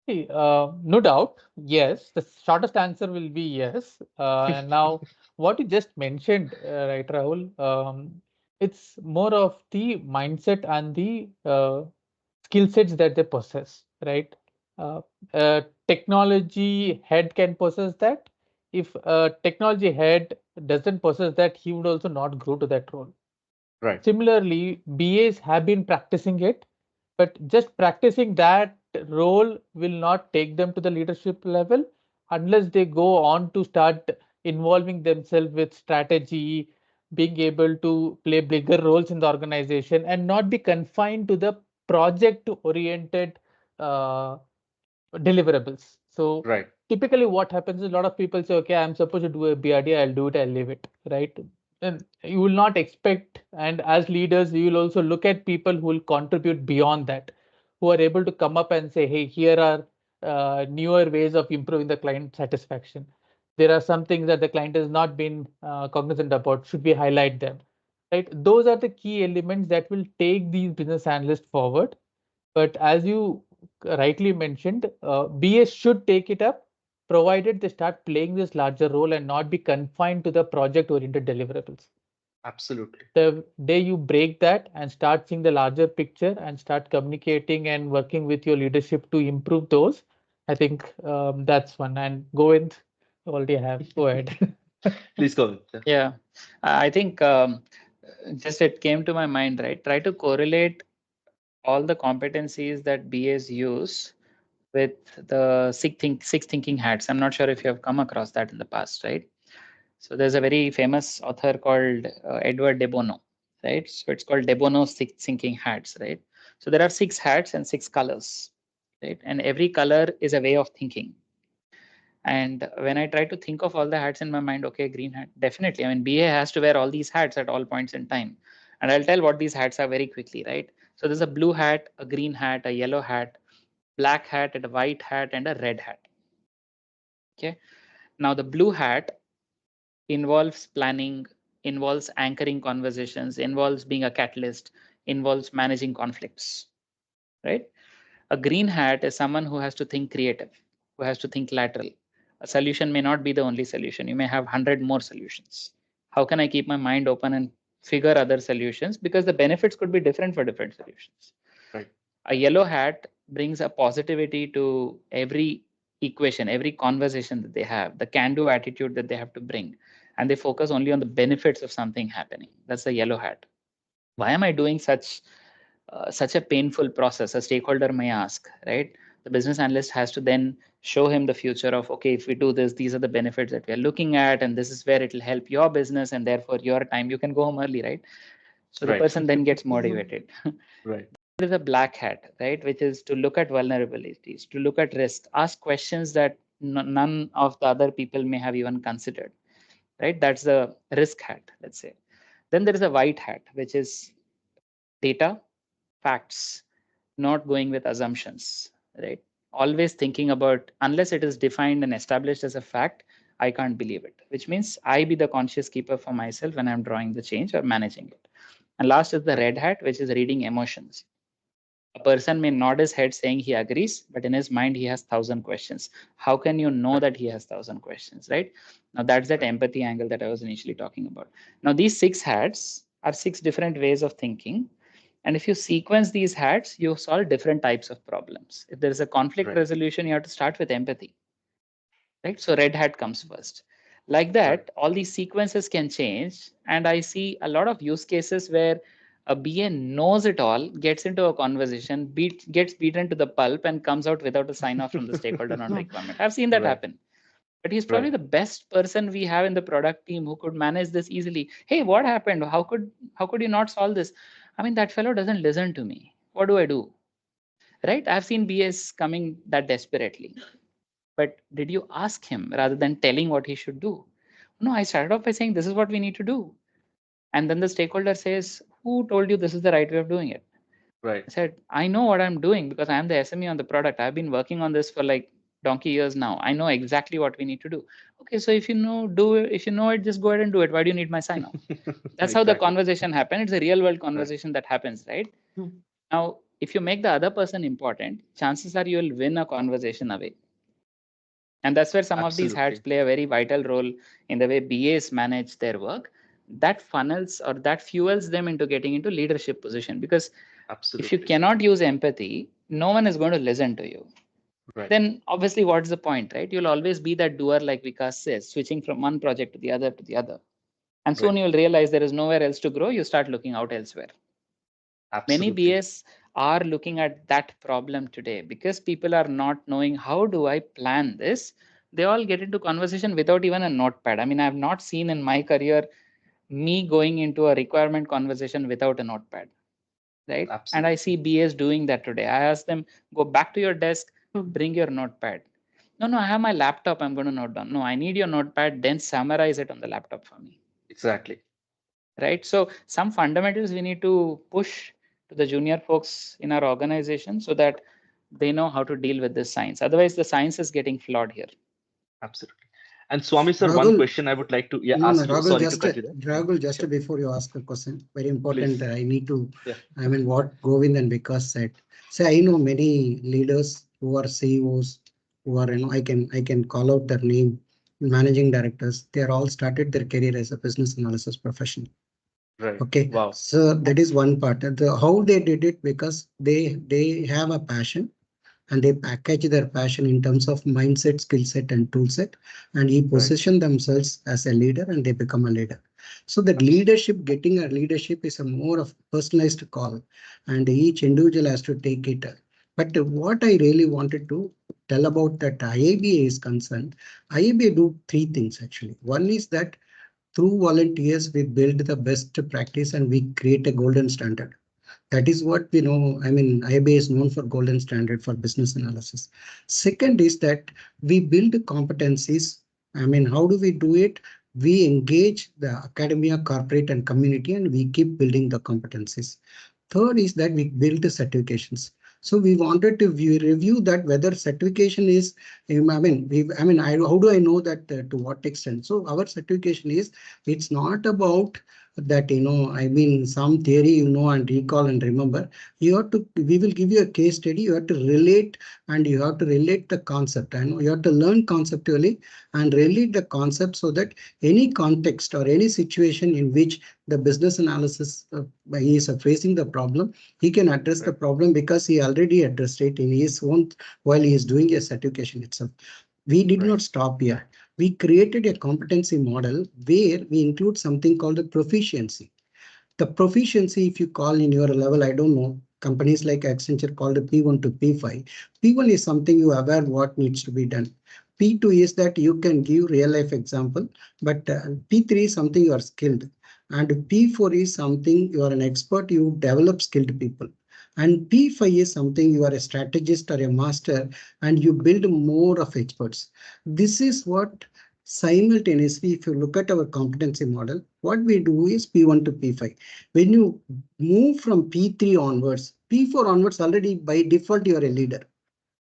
No doubt, yes. The shortest answer will be yes. And now, what you just mentioned, right, Rahul, it's more of the mindset and the skill sets that they possess, right? Technology head can possess that. If a technology head doesn't possess that, he would also not grow to that role. Right. Similarly, BAs have been practicing it, but just practicing that role will not take them to the leadership level unless they go on to start involving themselves with strategy, being able to play bigger roles in the organization, and not be confined to the project oriented deliverables. So Right. typically what happens is a lot of people say, okay, I'm supposed to do a BRD, I'll do it, I'll leave it, right? And you will not expect, and as leaders, you will also look at people who will contribute beyond that, who are able to come up and say, hey, here are newer ways of improving the client satisfaction. There are some things that the client has not been cognizant about. Should we highlight them? Right? Those are the key elements that will take these business analysts forward. But as you rightly mentioned, BS should take it up, provided they start playing this larger role and not be confined to the project-oriented deliverables. Absolutely. The day you break that and start seeing the larger picture and start communicating and working with your leadership to improve those, I think that's one. And Govind, you already have. Go ahead. Please go. Yeah, I think just it came to my mind, right? Try to correlate all the competencies that BAs use with the six thinking hats. I'm not sure if you have come across that in the past, right? So there's a very famous author called Edward de Bono, right? So it's called de Bono's six thinking hats, right? So there are 6 hats and 6 colors, right? And every color is a way of thinking. And when I try to think of all the hats in my mind, okay, green hat, definitely. I mean, BA has to wear all these hats at all points in time. And I'll tell what these hats are very quickly, right? So there's a blue hat, a green hat, a yellow hat, black hat, and a white hat, and a red hat. Okay. Now the blue hat involves planning, involves anchoring conversations, involves being a catalyst, involves managing conflicts, right? A green hat is someone who has to think creative, who has to think lateral. A solution may not be the only solution. You may have 100 more solutions. How can I keep my mind open and figure other solutions? Because the benefits could be different for different solutions. Right. A yellow hat brings a positivity to every equation, every conversation that they have, the can-do attitude that they have to bring, and they focus only on the benefits of something happening. That's the yellow hat. Why am I doing such a painful process? A stakeholder may ask, right? The business analyst has to then show him the future of, okay, if we do this, these are the benefits that we are looking at, and this is where it will help your business, and therefore your time, you can go home early, right? So the person then gets motivated. Right. There is a black hat, right, which is to look at vulnerabilities, to look at risk, ask questions that none of the other people may have even considered, right? That's the risk hat, let's say. Then there is a white hat, which is data, facts, not going with assumptions, right? Always thinking about, unless it is defined and established as a fact, I can't believe it, which means I be the conscious keeper for myself when I'm drawing the change or managing it. And last is the red hat, which is reading emotions. A person may nod his head saying he agrees, but in his mind he has 1,000 questions. How can you know that he has 1,000 questions, right? Now that's that empathy angle that I was initially talking about. Now these 6 hats are 6 different ways of thinking. And if you sequence these hats, you solve different types of problems. If there is a conflict resolution, you have to start with empathy, right? So red hat comes first. Like that, all these sequences can change. And I see a lot of use cases where a BA knows it all, gets into a conversation, gets beaten to the pulp, and comes out without a sign off from the stakeholder on requirement. I've seen that happen. But he's probably the best person we have in the product team who could manage this easily. Hey, what happened? How could you not solve this? I mean, that fellow doesn't listen to me. What do I do? Right? I've seen BAs coming that desperately. But did you ask him rather than telling what he should do? No, I started off by saying this is what we need to do. And then the stakeholder says, who told you this is the right way of doing it? I said, I know what I'm doing because I'm the SME on the product. I've been working on this for like donkey years now. I know exactly what we need to do. Okay, so if you know, do it. If you know it, just go ahead and do it. Why do you need my sign off? That's how the conversation happened. It's a real world conversation that happens, right? Now, if you make the other person important, chances are you'll win a conversation away. And that's where some of these hats play a very vital role in the way BAs manage their work. That funnels or that fuels them into getting into leadership position. Because if you cannot use empathy, no one is going to listen to you. Then obviously, what's the point, right? You'll always be that doer, like Vikas says, switching from one project to the other to the other. And soon you'll realize there is nowhere else to grow. You start looking out elsewhere. Many BAs are looking at that problem today because people are not knowing how do I plan this. They all get into conversation without even a notepad. I mean, I have not seen in my career me going into a requirement conversation without a notepad, right? And I see BAs doing that today. I ask them, go back to your desk, bring your notepad. No, I have my laptop. I'm going to note down. No, I need your notepad. Then summarize it on the laptop for me. Exactly. Right. So some fundamentals we need to push to the junior folks in our organization so that they know how to deal with this science. Otherwise, the science is getting flawed here. Absolutely. And Swami sir, Rahul, one question I would like to ask you. Rahul, Sorry to cut you there. Rahul, just before you ask a question, very important. I need to. I mean, what Govind and Vikas said. So I know many leaders who are CEOs, who are I can call out their name, managing directors. They are all started their career as a business analysis professional. Okay. Wow. So that is one part. How they did it because they have a passion and they package their passion in terms of mindset, skill set, and tool set, and he position themselves as a leader and they become a leader. So that leadership, getting a leadership is a more of personalized call, and each individual has to take it. But what I really wanted to tell about that IIBA is concerned, IIBA do 3 things actually. One is that through volunteers, we build the best practice and we create a golden standard. That is what we know. I mean, IIBA is known for golden standard for business analysis. Second is that we build competencies. I mean, how do we do it? We engage the academia, corporate, and community, and we keep building the competencies. Third is that we build the certifications. So we wanted to review that whether certification is, how do I know that to what extent? So our certification is, it's not about that, I mean, some theory, and recall and remember. You have to, we will give you a case study. You have to relate and you have to relate the concept and you have to learn conceptually and relate the concept so that any context or any situation in which the business analysis he is facing the problem, he can address the problem because he already addressed it in his own while he is doing a certification itself. We did not stop here. We created a competency model where we include something called the proficiency. The proficiency, if you call in your level, I don't know, companies like Accenture called it P1 to P5. P1 is something you are aware what needs to be done. P2 is that you can give real life example, but P3 is something you are skilled. And P4 is something you are an expert, you develop skilled people. And P5 is something you are a strategist or a master and you build more of experts. This is what simultaneously, if you look at our competency model, what we do is P1 to P5. When you move from P3 onwards, P4 onwards, already by default, you are a leader.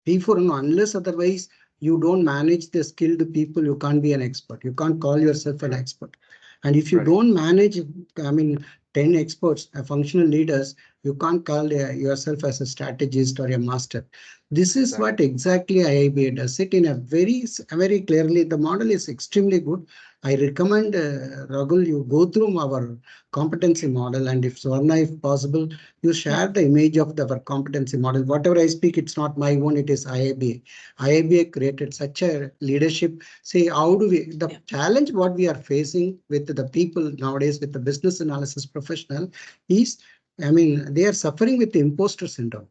P4, unless otherwise you don't manage the skilled people, you can't be an expert. You can't call yourself an expert. And if you Right. don't manage, I mean, 10 experts, functional leaders, you can't call yourself as a strategist or a master. This is Exactly. what exactly IIBA does it in a very clearly. The model is extremely good. I recommend, Ragul, you go through our competency model, and if Swarna, if possible, you share the image of our competency model. Whatever I speak, it's not my own, it is IIBA. IIBA created such a leadership. See, how do we, the challenge what we are facing with the people nowadays, with the business analysis professional is, I mean, they are suffering with the imposter syndrome.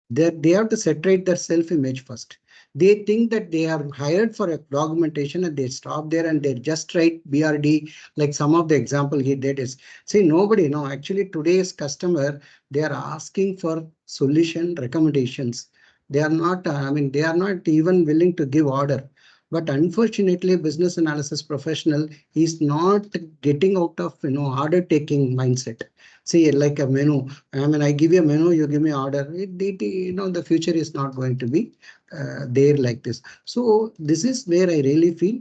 They have to separate their self-image first. They think that they are hired for a documentation and they stop there and they just write BRD, like some of the example he did is, see, nobody, no, actually today's customer, they are asking for solution recommendations. They are not, I mean, they are not even willing to give order. But unfortunately, business analysis professional is not getting out of, order taking mindset. See, like a menu, I mean, I give you a menu, you give me order. The future is not going to be there like this. So this is where I really feel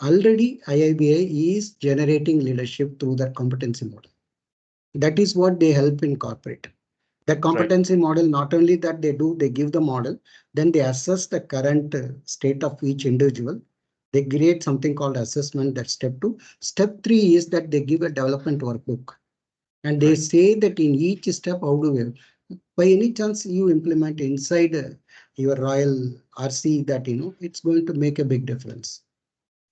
already IIBA is generating leadership through that competency model. That is what they help in corporate. The competency model, not only that they do, they give the model, then they assess the current state of each individual. They create something called assessment, that's step 2. Step 3 is that they give a development workbook. And they say that in each step, how do we, by any chance you implement inside your Royal RC that, it's going to make a big difference.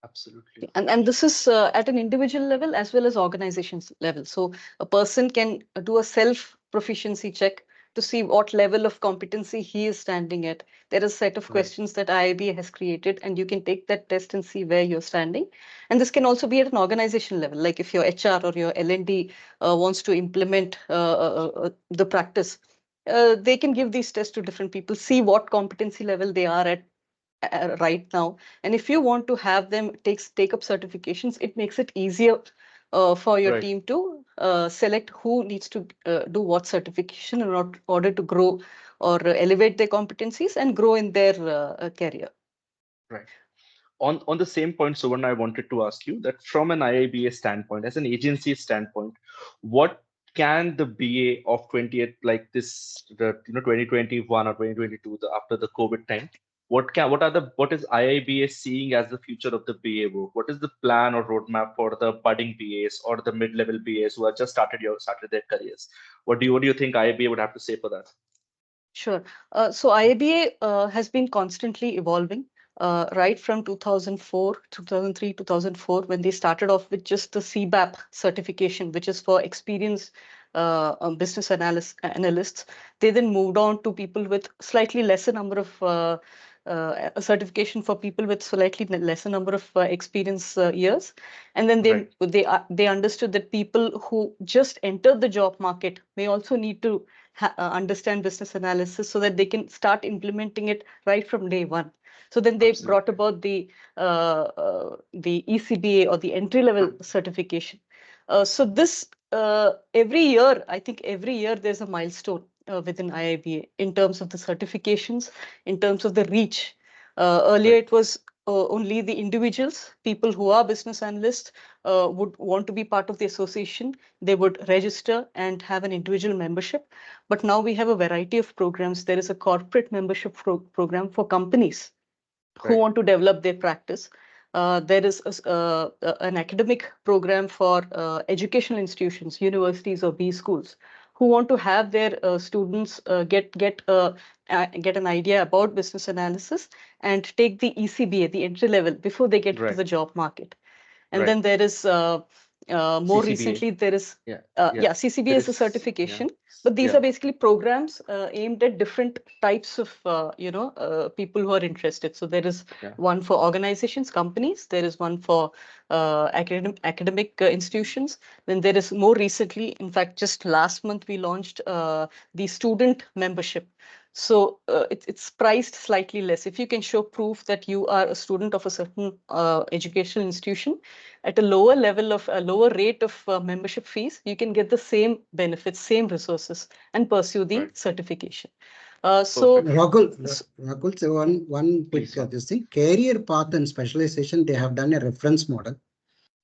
Absolutely. And this is at an individual level as well as organizations level. So a person can do a self proficiency check to see what level of competency he is standing at. There is a set of questions that IIBA has created, and you can take that test and see where you're standing. And this can also be at an organization level, like if your HR or your L&D wants to implement the practice. They can give these tests to different people, see what competency level they are at right now. And if you want to have them take up certifications, it makes it easier for your team to select who needs to do what certification in order to grow or elevate their competencies and grow in their career. Right. On the same point, Suvarna, I wanted to ask you that from an IIBA standpoint, as an agency standpoint, what can the BA of 20th, like this, 2021 or 2022, after the COVID time, what is IIBA seeing as the future of the BA work? What is the plan or roadmap for the budding BAs or the mid-level BAs who have just started their careers? What do you think IIBA would have to say for that? Sure. So IIBA has been constantly evolving. Right from 2004, 2003, 2004, when they started off with just the CBAP certification, which is for experienced business analysts. They then moved on to people with slightly lesser number of a certification for people with slightly lesser number of experience years. And then they understood that people who just entered the job market may also need to understand business analysis so that they can start implementing it right from day one. So then they brought about the ECBA or the entry level certification. So this every year, I think every year there's a milestone within IIBA in terms of the certifications, in terms of the reach. Earlier it was only the individuals, people who are business analysts would want to be part of the association. They would register and have an individual membership. But now we have a variety of programs. There is a corporate membership program for companies who want to develop their practice. There is an academic program for educational institutions, universities or B schools, who want to have their students get an idea about business analysis and take the ECBA, the entry level, before they get into the job market. And then there is more CCBA. recently, there is, CCBA is a certification, but these are basically programs aimed at different types of, people who are interested. So there is one for organizations, companies, there is one for academic institutions. Then there is more recently, in fact, just last month, we launched the student membership. So it's priced slightly less. If you can show proof that you are a student of a certain educational institution at a lower level of a lower rate of membership fees, you can get the same benefits, same resources, and pursue the certification. So Rakul, so one quick Please, this thing, career path and specialization, they have done a reference model.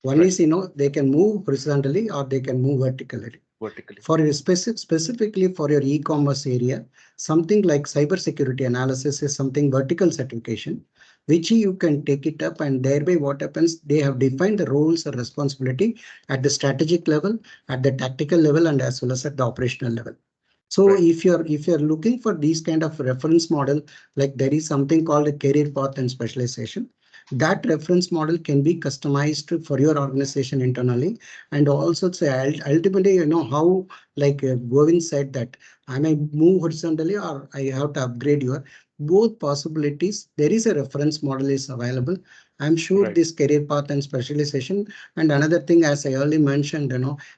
One Right. is, they can move horizontally or they can move vertically. vertically. For your specifically for your e-commerce area, something like cybersecurity analysis is something vertical certification, which you can take it up, and thereby what happens, they have defined the roles and responsibility at the strategic level, at the tactical level, and as well as at the operational level. So Right. if you're looking for these kind of reference model, like there is something called a career path and specialization. That reference model can be customized for your organization internally, and also say ultimately, how, like Govind said, that I may move horizontally or I have to upgrade your both possibilities. There is a reference model is available. I'm sure Right. this career path and specialization. And another thing, as I earlier mentioned,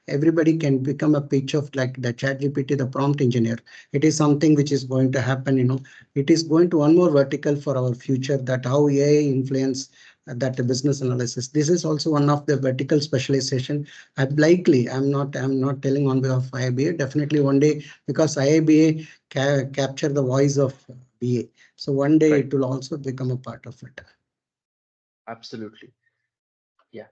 everybody can become a pitch of like the ChatGPT, the prompt engineer. It is something which is going to happen. It is going to one more vertical for our future, that how AI influence that business analysis. This is also one of the vertical specialization. I'm not telling on behalf of IIBA. Definitely one day, because IIBA capture the voice of BA. So one day Right. it will also become a part of it. Absolutely. Yeah.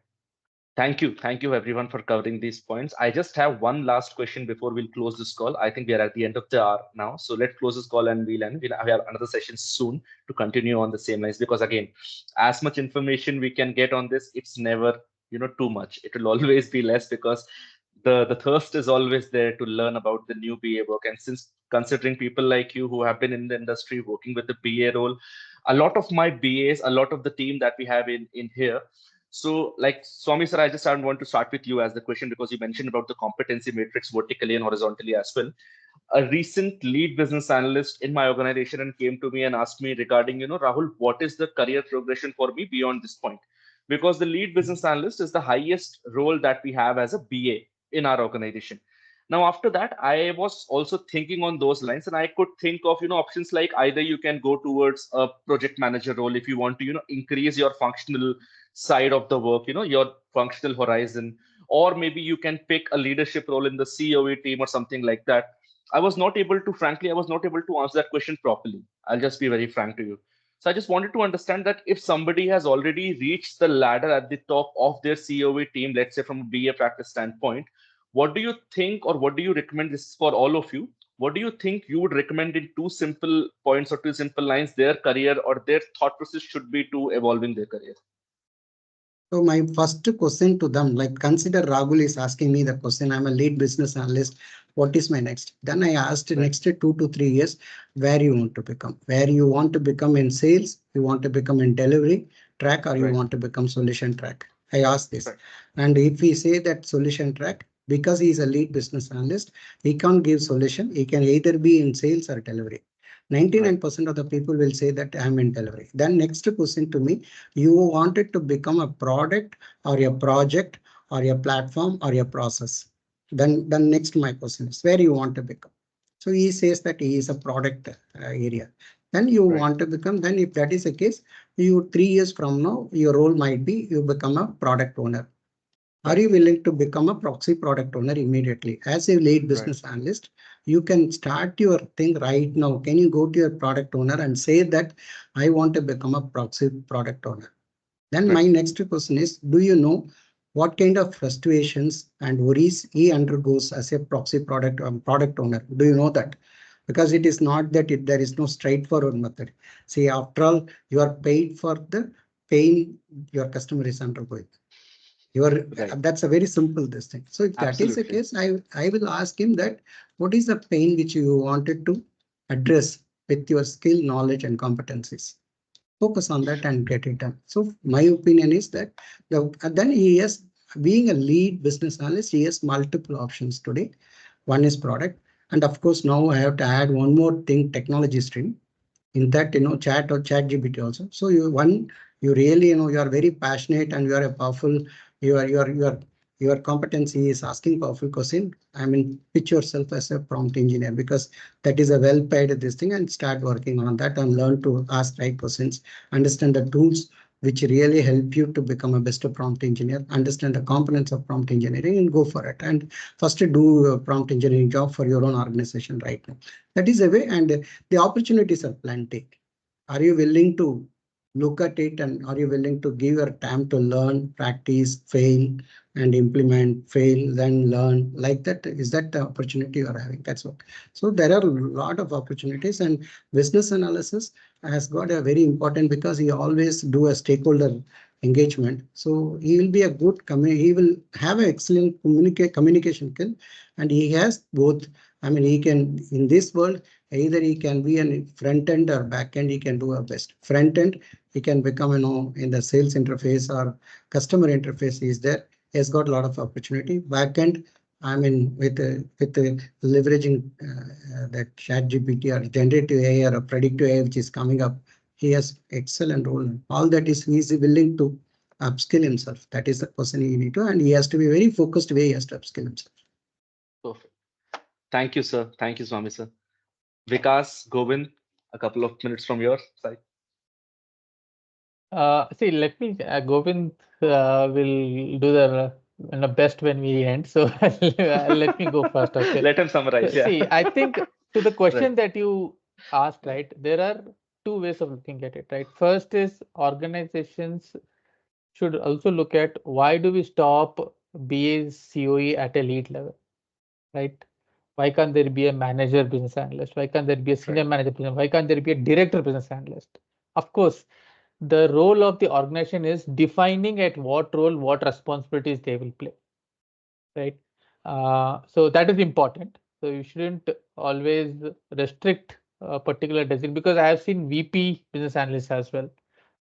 Thank you everyone for covering these points. I just have one last question before we'll close this call. I think we are at the end of the hour now, so let's close this call and we'll end. We'll have another session soon to continue on the same lines, because again, as much information we can get on this, it's never too much. It will always be less, because the thirst is always there to learn about the new BA work. And since considering people like you who have been in the industry working with the BA role, a lot of my BAs, a lot of the team that we have in here. So, like Swami sir, I just want to start with you as the question, because you mentioned about the competency matrix vertically and horizontally as well. A recent lead business analyst in my organization and came to me and asked me regarding, Rahul, what is the career progression for me beyond this point? Because the lead business analyst is the highest role that we have as a BA in our organization. Now, after that, I was also thinking on those lines, and I could think of, options like either you can go towards a project manager role if you want to, increase your functional side of the work, your functional horizon, or maybe you can pick a leadership role in the COE team or something like that. I was not able to answer that question properly. I'll just be very frank to you. So I just wanted to understand that if somebody has already reached the ladder at the top of their COE team, let's say from a BA practice standpoint, what do you think, or what do you recommend? This is for all of you. What do you think you would recommend in two simple points or two simple lines their career or their thought process should be to evolving their career? So my first question to them, like consider Rahul is asking me the question, I'm a lead business analyst. What is my next? Then I asked Right. next 2 to 3 years, where you want to become, where you want to become in sales, you want to become in delivery track, or you Right. want to become solution track. I asked this. Right. And if we say that solution track, because he is a lead business analyst, he can't give solution. He can either be in sales or delivery. 99% of the people will say that I'm in delivery. Then next question to me, you wanted to become a product or a project or a platform or a process. Then next my question is where you want to become. So he says that he is a product area. Then you Right. want to become, then if that is the case, you 3 years from now, your role might be you become a product owner. Are Right. you willing to become a proxy product owner immediately? As a lead Right. business analyst, you can start your thing right now. Can you go to your product owner and say that I want to become a proxy product owner? Then my Right. next question is, do you know what kind of frustrations and worries he undergoes as a proxy product owner? Do you know that? Because it is not that there is no straightforward method. See, after all, you are paid for the pain your customer is undergoing. Right. That's a very simple this thing. So if that is the Absolutely. case, I will ask him that what is the pain which you wanted to address with your skill, knowledge, and competencies. Focus on that and get it done. So my opinion is that then he has, being a lead business analyst, he has multiple options today. One is product, and of course now I have to add one more thing, technology stream. In that, chat or chat GPT also. So you really, you are very passionate and you are a powerful, your competency is asking powerful question. I mean, pitch yourself as a prompt engineer, because that is a well paid this thing, and start working on that and learn to ask right questions, understand the tools, which really help you to become a better prompt engineer, understand the components of prompt engineering and go for it. And first do a prompt engineering job for your own organization right now. That is a way, and the opportunities are plenty. Are you willing to look at it, and are you willing to give your time to learn, practice, fail, and implement, fail, then learn like that? Is that the opportunity you are having? That's what. So there are a lot of opportunities, and business analysis has got a very important because he always do a stakeholder engagement. So he will be a good he will have an excellent communication skill, and he has both. I mean, he can in this world either he can be a front end or back end. He can do a best front end. He can become in the sales interface or customer interface. Is there? He has got a lot of opportunity. Back end, I mean, with leveraging that chat GPT or generative AI or predictive AI, which is coming up, he has excellent role. All that is, he is willing to upskill himself. That is the person he need to, and he has to be very focused way he has to upskill himself. Perfect. Thank you, sir. Thank you, Swami, sir. Vikas, Govind, a couple of minutes from your side. See, let me, Govind will do the best when we end. So let me go first. Okay. Let him summarize. Yeah. See, I think to the question Right. that you asked, right, there are two ways of looking at it, right? First is organizations should also look at why do we stop BA's COE at a lead level, right? Why can't there be a manager business analyst? Why can't there be a senior Right. manager business? Why can't there be a director business analyst? Of course, the role of the organization is defining at what role, what responsibilities they will play, right? So that is important. So you shouldn't always restrict a particular designation, because I have seen VP business analysts as well.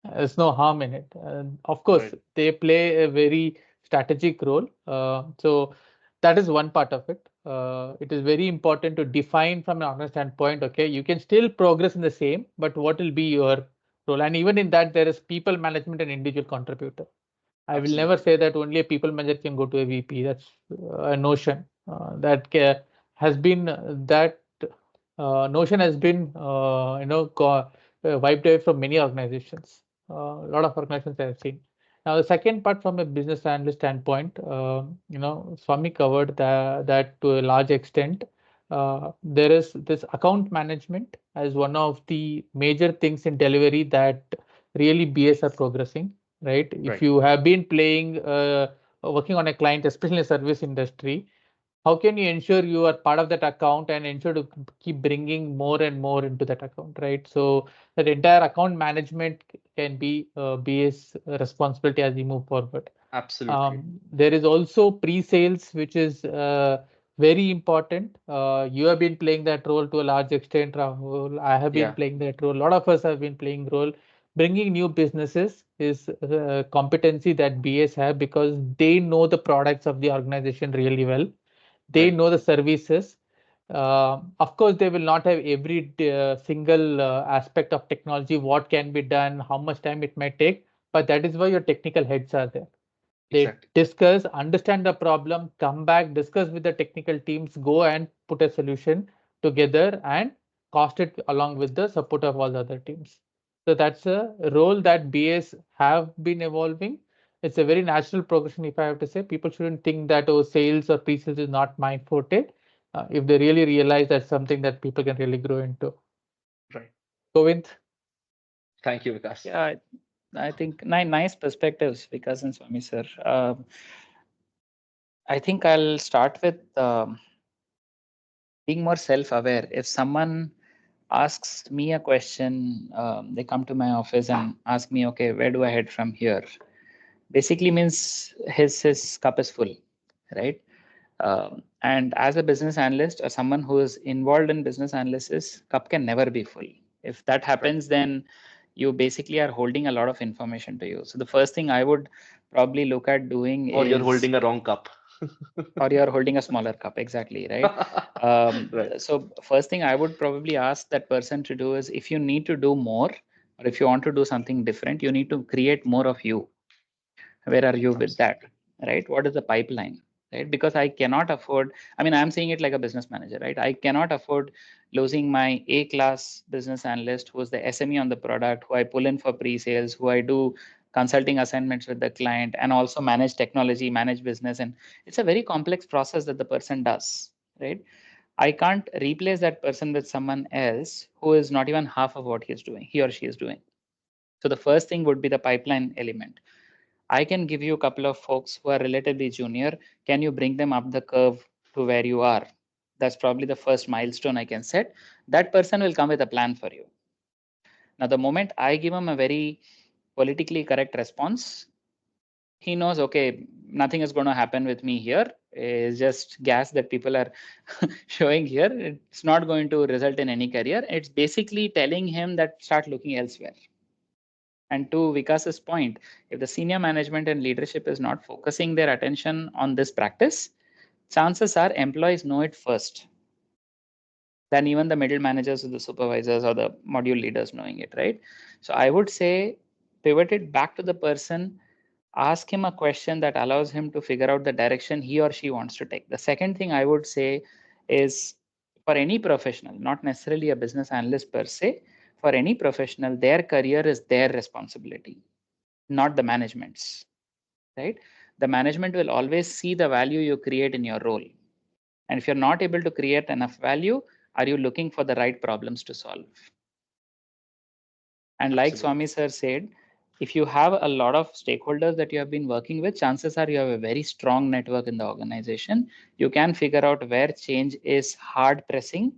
There's no harm in it. And of course, Right. they play a very strategic role. So that is one part of it. It is very important to define from an organization standpoint. Okay, you can still progress in the same, but what will be your role? And even in that, there is people management and individual contributor. I will never Absolutely. say that only a people manager can go to a VP. That's a notion that has been that notion has been wiped away from many organizations. A lot of organizations I have seen. Now, the second part from a business analyst standpoint, Swami covered that to a large extent. There is this account management as one of the major things in delivery that really BS are progressing, right? If Right. you have been working on a client, especially in the service industry, how can you ensure you are part of that account and ensure to keep bringing more and more into that account, right? So that entire account management can be BA's responsibility as we move forward. Absolutely. There is also pre-sales, which is very important. You have been playing that role to a large extent, Rahul. I have been Yeah. playing that role. A lot of us have been playing role. Bringing new businesses is a competency that BAs have because they know the products of the organization really well. They Right. know the services. Of course, they will not have every single aspect of technology, what can be done, how much time it might take, but that is why your technical heads are there. They Exactly. discuss, understand the problem, come back, discuss with the technical teams, go and put a solution together and cost it along with the support of all the other teams. So that's a role that BAs have been evolving. It's a very natural progression, if I have to say. People shouldn't think that, oh, sales or pre-sales is not my forte. If they really realize that's something that people can really grow into. Right. Govind? Thank you, Vikas. Yeah, I think nice perspectives, Vikas and Swami sir. I think I'll start with being more self-aware. If someone asks me a question, they come to my office and ask me, okay, where do I head from here? Basically means his cup is full, right? And as a business analyst or someone who is involved in business analysis, cup can never be full. If that happens, then you basically are holding a lot of information to you. So the first thing I would probably look at doing Or you're is, holding a wrong cup. or you're holding a smaller cup, exactly, right? Right. So first thing I would probably ask that person to do is, if you need to do more, or if you want to do something different, you need to create more of you. Where are you with that, right? What is the pipeline, right? Because I cannot afford, I mean, I'm saying it like a business manager, right? I cannot afford losing my A class business analyst who's the SME on the product, who I pull in for pre-sales, who I do consulting assignments with the client, and also manage technology, manage business. And it's a very complex process that the person does, right? I can't replace that person with someone else who is not even half of what he or she is doing. So the first thing would be the pipeline element. I can give you a couple of folks who are relatively junior. Can you bring them up the curve to where you are? That's probably the first milestone I can set. That person will come with a plan for you. Now, the moment I give him a very politically correct response, he knows, okay, nothing is going to happen with me here. It's just gas that people are showing here. It's not going to result in any career. It's basically telling him that start looking elsewhere. And to Vikas's point, if the senior management and leadership is not focusing their attention on this practice, chances are employees know it first than even the middle managers or the supervisors or the module leaders knowing it, right? So I would say pivot it back to the person, ask him a question that allows him to figure out the direction he or she wants to take. The second thing I would say is for any professional, not necessarily a business analyst per se, for any professional, their career is their responsibility, not the management's, right? The management will always see the value you create in your role. And if you're not able to create enough value, are you looking for the right problems to solve? And like Swami sir said, if you have a lot of stakeholders that you have been working with, chances are you have a very strong network in the organization. You can figure out where change is hard pressing,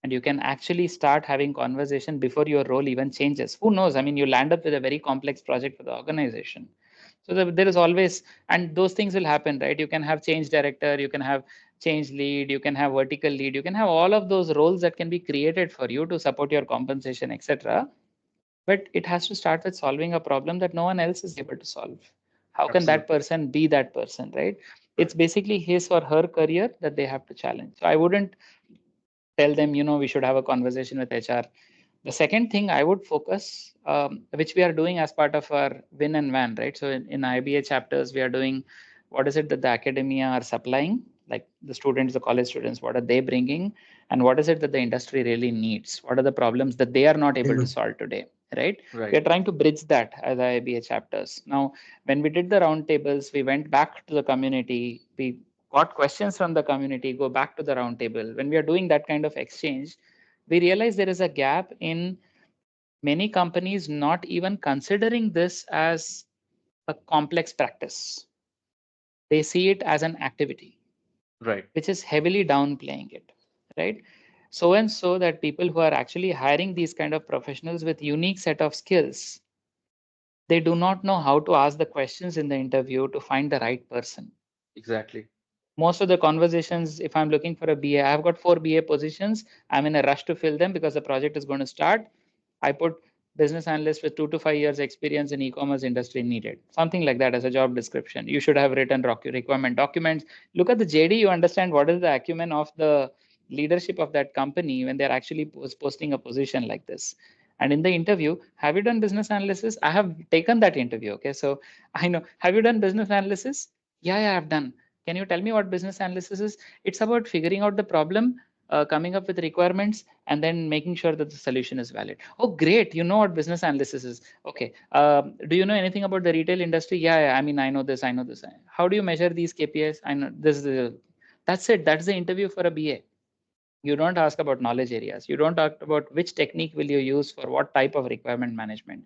and you can actually start having conversation before your role even changes. Who knows? I mean, you land up with a very complex project for the organization. So there is always, and those things will happen, right? You can have change director, you can have change lead, you can have vertical lead, you can have all of those roles that can be created for you to support your compensation, etc. But it has to start with solving a problem that no one else is able to solve. How can that person be that person, right? It's basically his or her career that they have to challenge. So I wouldn't tell them, we should have a conversation with HR. The second thing I would focus, which we are doing as part of our Win and Van, right? So in IIBA chapters, we are doing what is it that the academia are supplying, like the students, the college students, what are they bringing? And what is it that the industry really needs? What are the problems that they are not able to solve today, right? We are trying to bridge that as IIBA chapters. Now, when we did the roundtables, we went back to the community. We got questions from the community, go back to the roundtable. When we are doing that kind of exchange, we realize there is a gap in many companies not even considering this as a complex practice. They see it as an activity, right, which is heavily downplaying it, right? So and so that people who are actually hiring these kind of professionals with unique set of skills, they do not know how to ask the questions in the interview to find the right person. Exactly. Most of the conversations, if I'm looking for a BA, I've got 4 BA positions. I'm in a rush to fill them because the project is going to start. I put business analyst with 2 to 5 years experience in e-commerce industry needed. Something like that as a job description. You should have written requirement documents. Look at the JD, you understand what is the acumen of the leadership of that company when they're actually posting a position like this. And in the interview, have you done business analysis? I have taken that interview. Okay, so I know. Have you done business analysis? Yeah, I've done. Can you tell me what business analysis is? It's about figuring out the problem, coming up with requirements, and then making sure that the solution is valid. Oh, great. You know what business analysis is. Okay. Do you know anything about the retail industry? Yeah, I mean, I know this. How do you measure these KPIs? I know this. That's it. That's the interview for a BA. You don't ask about knowledge areas. You don't talk about which technique will you use for what type of requirement management.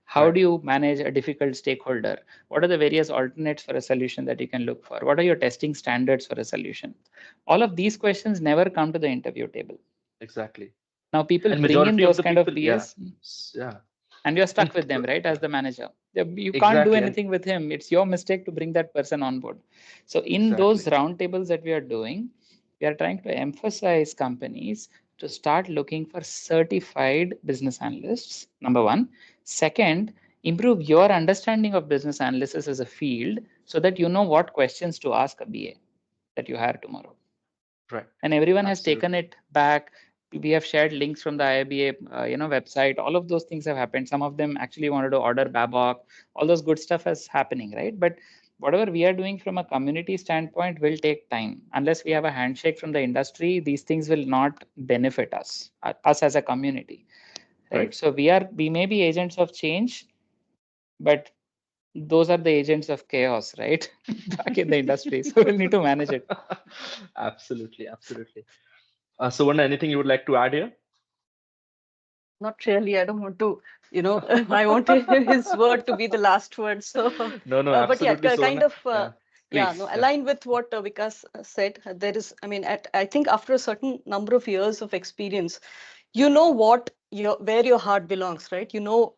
How do you manage a difficult stakeholder? What are the various alternates for a solution that you can look for? What are your testing standards for a solution? All of these questions never come to the interview table. Exactly. Now people bring in those kind of BAs, and you're stuck with them, right? As the manager, you can't do anything with him. It's your mistake to bring that person on board. So in those roundtables that we are doing, we are trying to emphasize companies to start looking for certified business analysts, number one. Second, improve your understanding of business analysis as a field so that you know what questions to ask a BA that you hire tomorrow. Right. And everyone has taken it back. We have shared links from the IIBA website. All of those things have happened. Some of them actually wanted to order Babok. All those good stuff is happening, right? But whatever we are doing from a community standpoint will take time. Unless we have a handshake from the industry, these things will not benefit us as a community. Right? So we may be agents of change, but those are the agents of chaos, right? Back in the industry. So we'll need to manage it. Absolutely, absolutely. Suvarna, anything you would like to add here? Not really. I don't want to, I want his word to be the last word. So, No, no, but yeah, absolutely, kind Suvarna. of, Yeah, yeah, please. no, Yeah, aligned with what Vikas said. There is, I mean, I think after a certain number of years of experience, you know where your heart belongs, right? You know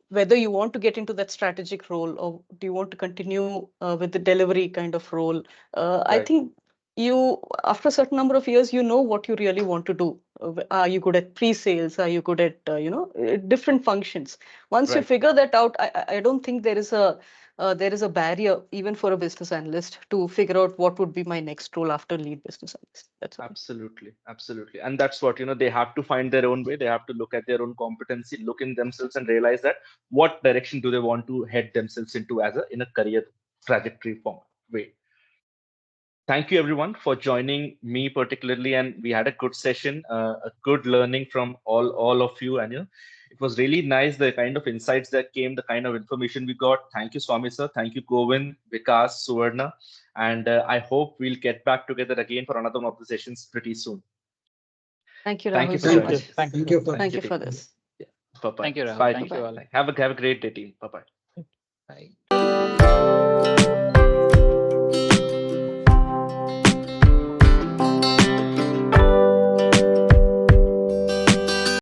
whether you want to get into that strategic role or do you want to continue with the delivery kind of role. I right. think you, after a certain number of years, you know what you really want to do. Are you good at pre-sales? Are you good at different functions? Once you Right. figure that out, I don't think there is a barrier even for a business analyst to figure out what would be my next role after lead business analyst. That's all. Absolutely, absolutely. And that's what, they have to find their own way. They have to look at their own competency, look in themselves and realize that what direction do they want to head themselves into as in a career trajectory form way. Thank you everyone for joining me particularly, and we had a good session, a good learning from all of you, and it was really nice the kind of insights that came, the kind of information we got. Thank you, Swami sir. Thank you, Govind, Vikas, Suvarna, and I hope we'll get back together again for another one of the sessions pretty soon. Thank you, Thank you Rahul, for so Thank joining. you. much. Thank Thank you. you for. Thank you team. for this. Yeah. Bye bye. Thank you, Rahul. Bye. Thank you all. Have a great day, team. Bye bye. Bye.